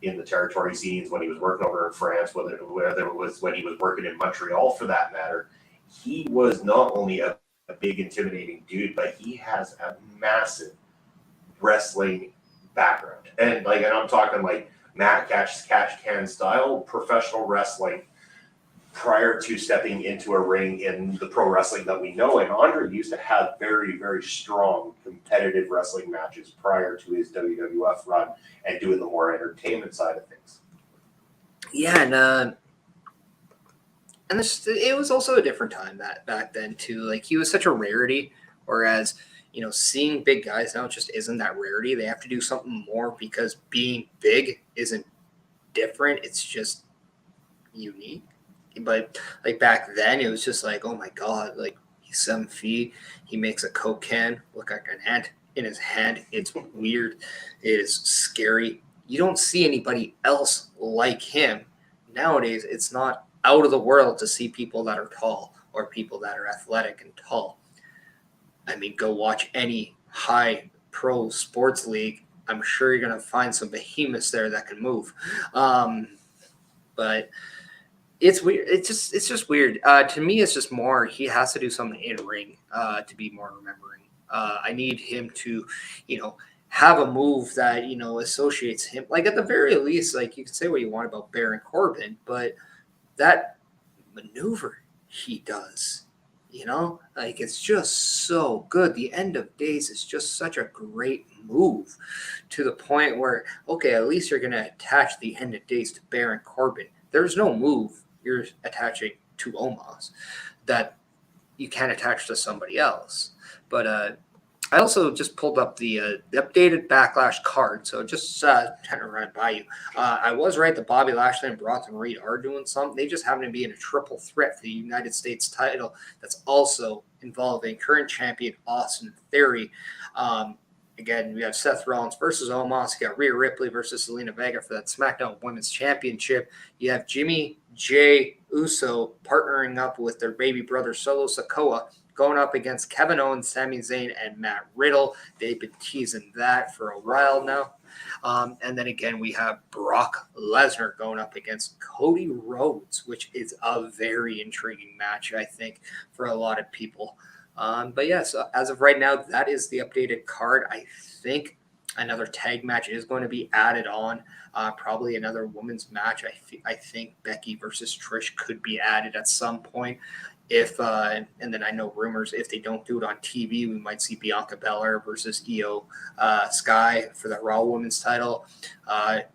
in the territory scenes, when he was working over in France, whether it was when he was working in Montreal for that matter, he was not only a big intimidating dude, but he has a massive wrestling background. And I'm talking like Matt Catch Can style professional wrestling prior to stepping into a ring in the pro wrestling that we know. And Andre used to have very, very strong competitive wrestling matches prior to his WWF run and doing the more entertainment side of things. Yeah, and it was also a different time back then too. Like, he was such a rarity, whereas, seeing big guys now just isn't that rarity. They have to do something more because being big isn't different. It's just unique. But like back then, it was just like, oh my God, like, he's 7 feet. He makes a Coke can look like an ant in his hand. It's weird. It is scary. You don't see anybody else like him. Nowadays, it's not out of the world to see people that are tall or people that are athletic and tall. I mean, go watch any high pro sports league. I'm sure you're going to find some behemoths there that can move. But it's weird. It's just weird. To me, it's just more, he has to do something in ring to be more remembering. I need him to, have a move that, associates him. Like, at the very least, like, you can say what you want about Baron Corbin, but that maneuver he does, like, it's just so good. The End of Days is just such a great move, to the point where, okay, at least you're going to attach the End of Days to Baron Corbin. There's no move you're attaching to Omos that you can't attach to somebody else. But I also just pulled up the updated Backlash card, so just trying to run it by you. I was right that Bobby Lashley and Bronson Reed are doing something. They just happen to be in a triple threat for the United States title that's also involving current champion Austin Theory. Again, we have Seth Rollins versus Omos. You got Rhea Ripley versus Zelina Vega for that SmackDown Women's Championship. You have Jimmy J. Uso partnering up with their baby brother Solo Sikoa, going up against Kevin Owens, Sami Zayn, and Matt Riddle. They've been teasing that for a while now. And then again, we have Brock Lesnar going up against Cody Rhodes, which is a very intriguing match, I think, for a lot of people. But yeah, so as of right now, that is the updated card. I think another tag match is going to be added on. Probably another women's match. I think Becky versus Trish could be added at some point. And then I know rumors, if they don't do it on TV, we might see Bianca Belair versus Io Sky for the Raw Women's title.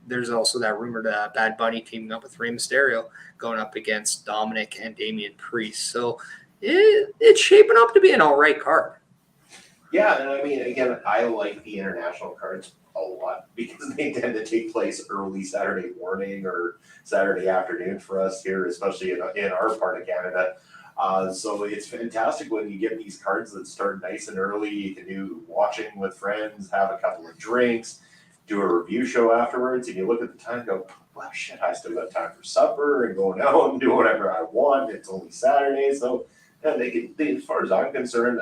There's also that rumor that Bad Bunny teaming up with Rey Mysterio going up against Dominic and Damian Priest. So it's shaping up to be an all right card. Yeah, and I mean, again, I like the international cards a lot because they tend to take place early Saturday morning or Saturday afternoon for us here, especially in our part of Canada. So it's fantastic when you get these cards that start nice and early. You can do watching with friends, have a couple of drinks, do a review show afterwards, and you look at the time and go, well, shit, I still got time for supper and going out and do whatever I want. It's only Saturday. So yeah, they, as far as I'm concerned,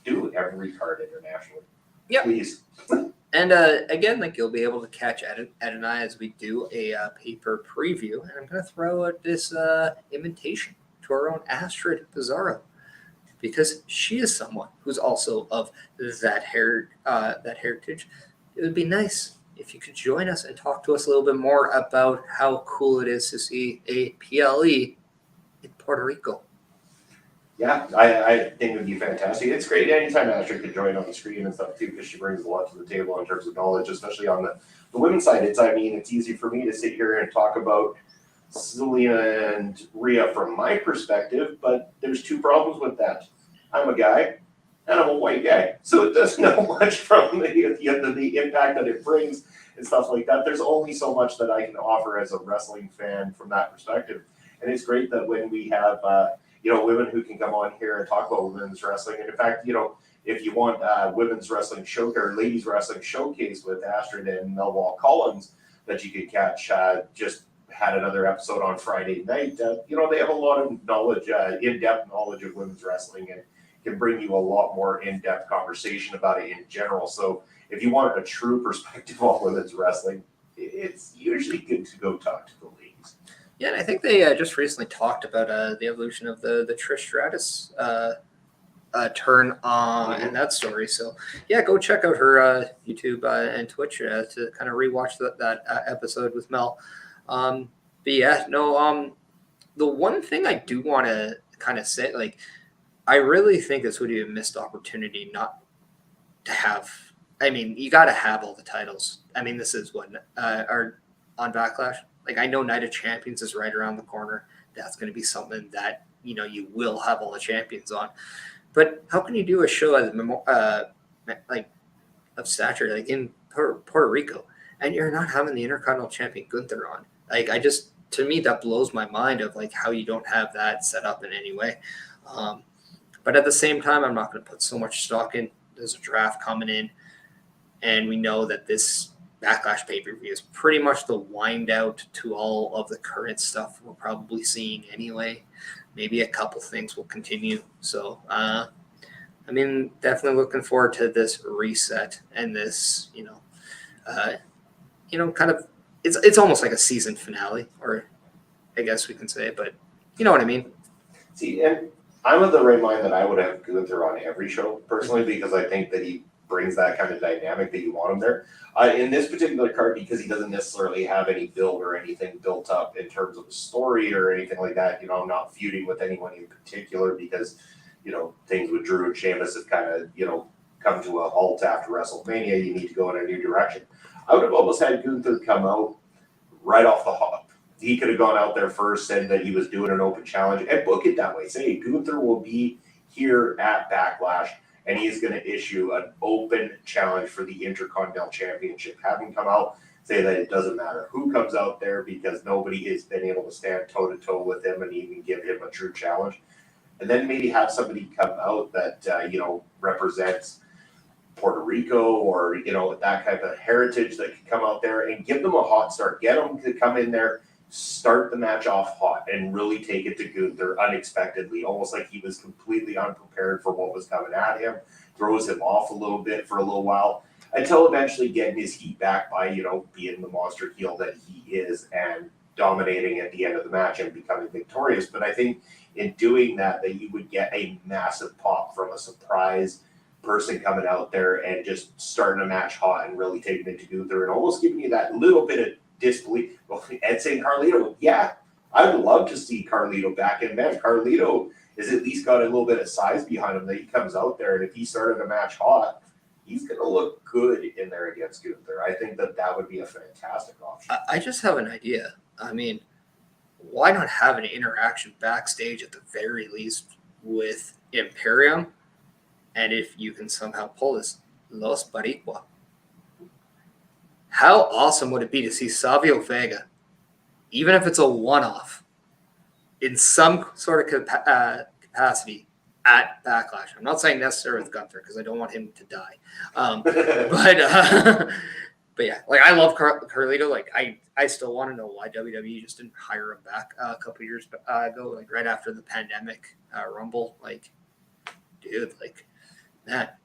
do every card internationally. Yeah. Please. And again, like, you'll be able to catch Ed and I as we do a paper preview. And I'm going to throw out this invitation to our own Astrid Pizarro, because she is someone who's also of that heritage. It would be nice if you could join us and talk to us a little bit more about how cool it is to see a PLE in Puerto Rico. Yeah, I think it would be fantastic. It's great anytime Astrid could join on the screen and stuff too, because she brings a lot to the table in terms of knowledge, especially on the women's side. It's easy for me to sit here and talk about Zelina and Rhea from my perspective, but there's two problems with that. I'm a guy and I'm a white guy, so it doesn't know much from the impact that it brings and stuff like that. There's only so much that I can offer as a wrestling fan from that perspective, and it's great that when we have women who can come on here and talk about women's wrestling. And in fact, if you want women's wrestling showcase or ladies wrestling showcase with Astrid and Melville Collins that you could catch, just had another episode on Friday night. They have a lot of knowledge, in-depth knowledge of women's wrestling, and can bring you a lot more in-depth conversation about it in general. So if you want a true perspective on women's wrestling, it's usually good to go talk to the ladies. Yeah, and I think they just recently talked about the evolution of the Trish Stratus turn on and that story. So yeah, go check out her YouTube and Twitch to kind of rewatch that episode with Mel. But yeah, no, the one thing I do want to kind of say, like, I really think this would be a missed opportunity not to have. I mean, you got to have all the titles. I mean, this is what are on Backlash. Like, I know Night of Champions is right around the corner. That's going to be something that you will have all the champions on. But how can you do a show as like of stature, like in Puerto Rico, and you're not having the Intercontinental Champion Gunther on? Like, to me, that blows my mind of like how you don't have that set up in any way. But at the same time, I'm not going to put so much stock in. There's a draft coming in, and we know that this Backlash pay-per-view is pretty much the wind out to all of the current stuff we're probably seeing anyway. Maybe a couple things will continue. So, definitely looking forward to this reset and this, kind of, it's almost like a season finale, or I guess we can say, but you know what I mean? See, and I'm of the right mind that I would have Gunther on every show personally, because I think that he brings that kind of dynamic that you want him there. In this particular card, because he doesn't necessarily have any build or anything built up in terms of a story or anything like that, I'm not feuding with anyone in particular because, things with Drew and Sheamus have kind of, come to a halt after WrestleMania. You need to go in a new direction. I would have almost had Gunther come out right off the hop. He could have gone out there first, said that he was doing an open challenge, and book it that way. Say, Gunther will be here at Backlash, and he's going to issue an open challenge for the Intercontinental Championship. Have him come out, say that it doesn't matter who comes out there because nobody has been able to stand toe-to-toe with him and even give him a true challenge. And then maybe have somebody come out that, represents Puerto Rico or, that type of heritage that can come out there and give them a hot start. Get them to come in there, start the match off hot, and really take it to Gunther unexpectedly, almost like he was completely unprepared for what was coming at him, throws him off a little bit for a little while, until eventually getting his heat back by, being the monster heel that he is and dominating at the end of the match and becoming victorious. But I think in doing that you would get a massive pop from a surprise person coming out there and just starting a match hot and really taking it to Gunther and almost giving you that little bit of disbelief. Well, Ed saying Carlito, yeah, I would love to see Carlito back in match. Carlito has at least got a little bit of size behind him that he comes out there, and if he started a match hot, he's going to look good in there against Gunther. I think that would be a fantastic option. I just have an idea. Why not have an interaction backstage at the very least with Imperium? And if you can somehow pull this Los Baricua, how awesome would it be to see Savio Vega, even if it's a one-off, in some sort of capacity at Backlash? I'm not saying necessarily with Gunther because I don't want him to die. But yeah, like I love Carlito. Like I still want to know why WWE just didn't hire him back a couple years ago, like right after the pandemic Rumble. Like, dude, like that.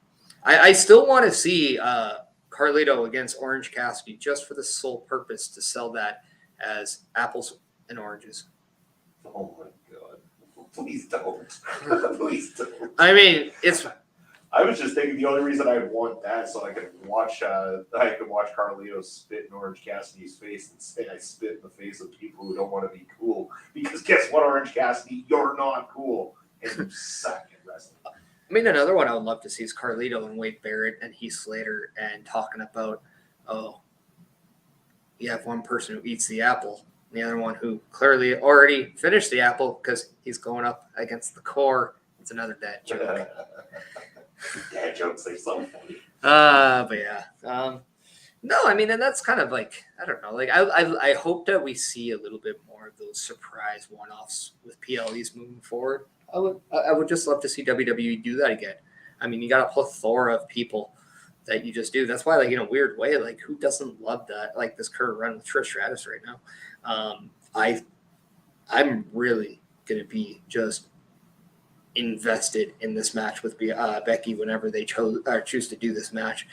I still want to see Carlito against Orange Cassidy just for the sole purpose to sell that as apples and oranges. Oh my God. Please don't. Please don't. I was just thinking the only reason I want that so I could watch Carlito spit in Orange Cassidy's face and say I spit in the face of people who don't want to be cool. Because guess what, Orange Cassidy? You're not cool. And you suck at wrestling. Another one I would love to see is Carlito and Wade Barrett and Heath Slater and talking about, you have one person who eats the apple, and the other one who clearly already finished the apple because he's going up against the core. It's another dad joke. Dad jokes are so funny. But yeah. No, and that's kind of like, I don't know. Like, I hope that we see a little bit more of those surprise one-offs with PLEs moving forward. I would just love to see WWE do that again. I mean, you got a plethora of people that you just do. That's why, like, in a weird way, like, who doesn't love that? Like this current run with Trish Stratus right now. I'm really gonna be just invested in this match with Becky whenever they choose to do this match.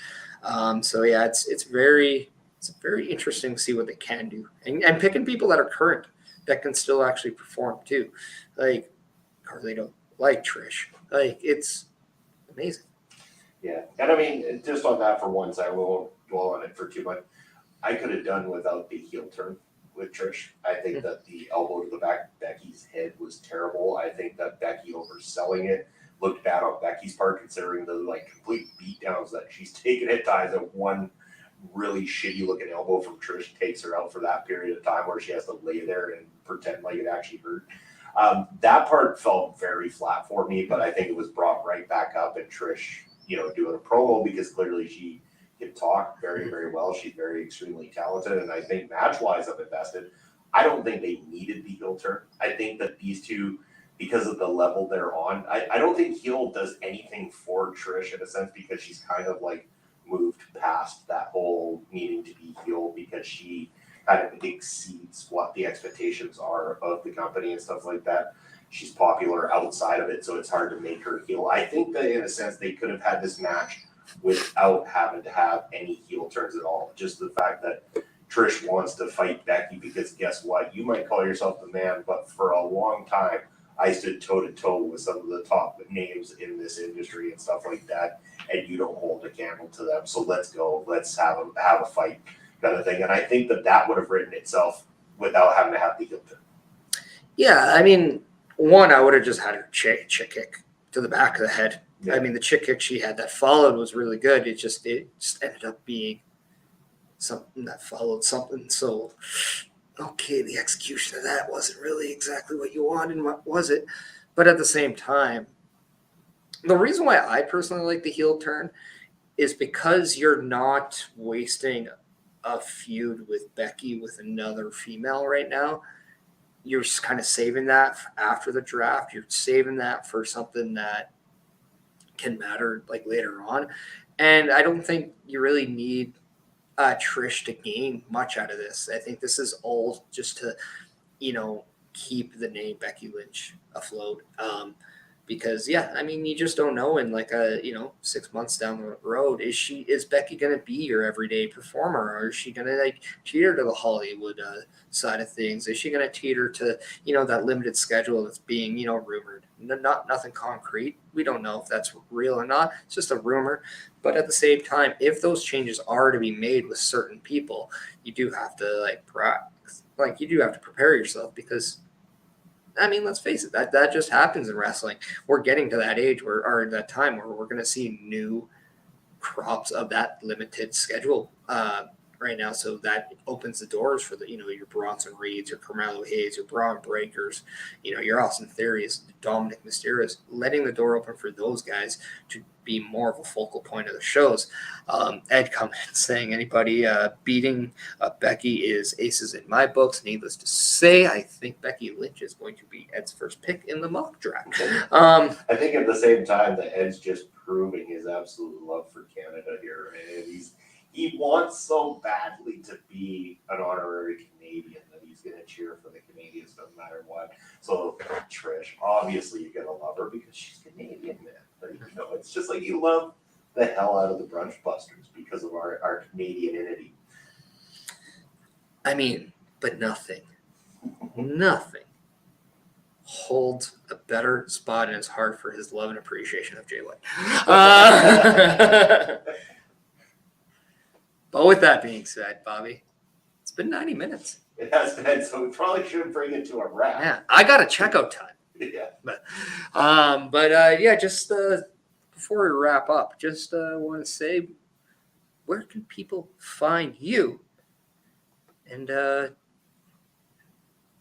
So yeah, it's very interesting to see what they can do, and picking people that are current that can still actually perform too. Like Carlito, like Trish, like it's amazing. Yeah, and I mean, just on that for once, I won't dwell on it for too much. I could have done without the heel turn with Trish. I think that the elbow to the back of Becky's head was terrible. I think that Becky overselling it looked bad on Becky's part, considering the like complete beatdowns that she's taken at times. And one really shitty looking elbow from Trish takes her out for that period of time where she has to lay there and pretend like it actually hurt. That part felt very flat for me, but I think it was brought right back up, and Trish, doing a promo, because clearly she can talk very, very well. She's very extremely talented, and I think match-wise I'm invested. I don't think they needed the heel turn. I think that these two, because of the level they're on, I don't think heel does anything for Trish in a sense, because she's kind of like moved past that whole needing to be heel, because she kind of exceeds what the expectations are of the company and stuff like that. She's popular outside of it, so it's hard to make her heel. I think that in a sense they could have had this match without having to have any heel turns at all. Just the fact that Trish wants to fight Becky, because guess what? You might call yourself the man, but for a long time, I stood toe-to-toe with some of the top names in this industry and stuff like that, and you don't hold a candle to them. So let's go. Let's have a fight kind of thing. And I think that would have written itself without having to have the heel turn. Yeah, I mean, one, I would have just had her chick kick to the back of the head. Yeah. I mean, the chick kick she had that followed was really good. It just ended up being something that followed something. So, okay, the execution of that wasn't really exactly what you wanted. What was it? But at the same time, the reason why I personally like the heel turn is because you're not wasting a feud with Becky with another female right now. You're just kind of saving that after the draft. You're saving that for something that can matter like later on. And I don't think you really need Trish to gain much out of this. I think this is all just to, keep the name Becky Lynch afloat. Because yeah, I mean, you just don't know in like 6 months down the road, is Becky gonna be your everyday performer, or is she gonna like teeter to the Hollywood side of things? Is she gonna teeter to that limited schedule that's being rumored? Nothing concrete. We don't know if that's real or not. It's just a rumor. But at the same time, if those changes are to be made with certain people, you do have to prepare yourself, because I mean, let's face it, that just happens in wrestling. We're getting to that age or that time where we're going to see new crops of that limited schedule right now. So that opens the doors for your Bronson Reeds, your Carmelo Hayes, your Braun Breakers, your Austin Theories, Dominic Mysterious, letting the door open for those guys to be more of a focal point of the shows. Ed comments saying anybody beating Becky is aces in my books. Needless to say, I think Becky Lynch is going to be Ed's first pick in the mock draft. I think at the same time that Ed's just proving his absolute love for Canada here, and he wants so badly to be an honorary Canadian that he's going to cheer for the Canadians no matter what. So Trish, obviously you're going to love her because she's Canadian, man. But, it's just like you love the hell out of the Brunch Busters because of our Canadianity. I mean, but nothing holds a better spot in his heart for his love and appreciation of Jay White. But with that being said, Bobby, it's been 90 minutes. It has been, so we probably should bring it to a wrap. Yeah, I got a checkout time. Yeah. But just before we wrap up, just want to say, where can people find you? And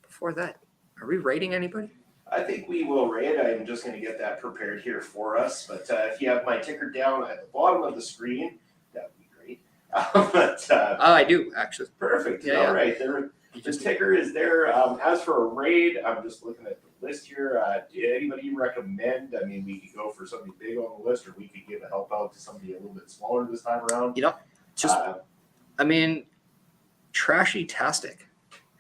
before that, are we rating anybody? I think we will rate. I'm just going to get that prepared here for us. But if you have my ticker down at the bottom of the screen, that would be great. I do, actually. Perfect. Yeah, All right. The ticker is there. As for a raid, I'm just looking at the list here. Do anybody you recommend? I mean, we could go for somebody big on the list, or we could give a help out to somebody a little bit smaller this time around. You know, just I mean, Trashy-tastic.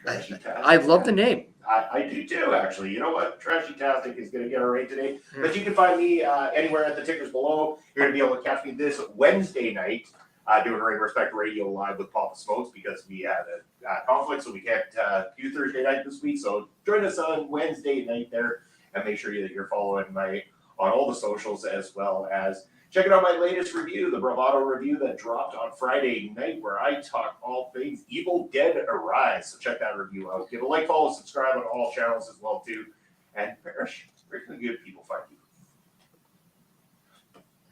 I love the name. I do too, actually. You know what? Trashy-tastic is going to get it right today. But you can find me anywhere at the tickers below. You're going to be able to catch me this Wednesday night doing Ring Respect Radio live with Papa Smokes because we had a conflict, so we can't do Thursday night this week. So join us on Wednesday night there, and make sure that you're following my on all the socials, as well as checking out my latest review, the Bravado review that dropped on Friday night, where I talk all things Evil Dead Arise. So check that review out. Give a like, follow, subscribe on all channels as well too. And Parrish, where can the good people find you?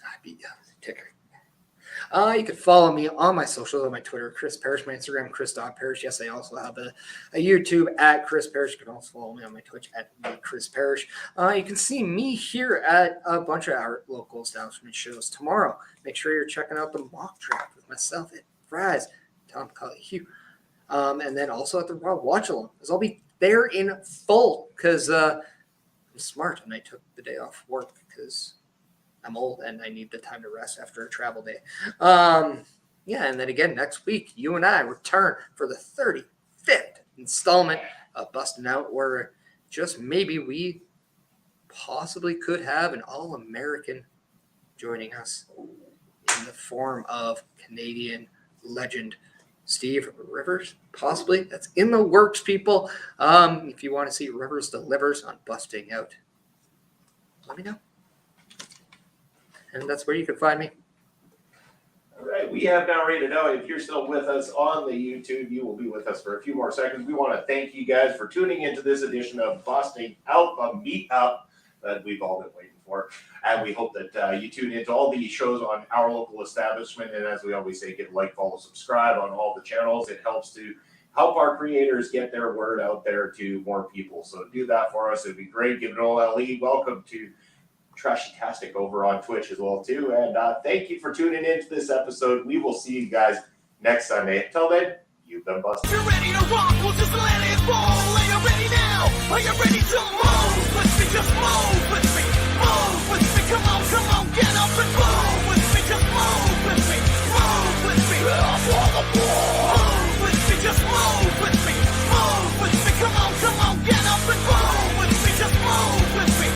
I beat you. Ticker. You can follow me on my socials, on my Twitter, Chris Parrish, my Instagram, Chris.Parrish. Yes, I also have a YouTube at Chris Parrish. You can also follow me on my Twitch at Chris Parrish. You can see me here at a bunch of our local establishment shows tomorrow. Make sure you're checking out the mock draft with myself at Fraz, Tom Cully, Hugh. And then also at the Raw Watch Along, because I'll be there in full because I'm smart and I took the day off work because I'm old and I need the time to rest after a travel day. Yeah, and then again, next week, you and I return for the 35th installment of Busting Out, where just maybe we possibly could have an All-American joining us in the form of Canadian legend Steve Rivers, possibly. That's in the works, people. If you want to see Rivers delivers on Busting Out, let me know. And that's where you can find me. All right, we have now rated out. If you're still with us on the YouTube, you will be with us for a few more seconds. We want to thank you guys for tuning into this edition of Busting Out, a meetup that we've all been waiting for. And we hope that you tune into all these shows on our local establishment. And as we always say, give a like, follow, subscribe on all the channels. It helps to help our creators get their word out there to more people. So do that for us. It'd be great. Give it an OLE. Welcome to Trashy-tastic over on Twitch as well too, and thank you for tuning into this episode. We will see you guys next Sunday. Until then, you've been busted. You're ready to rock, we'll just let it fall. Are you ready now? Are you ready to move? Let's just move.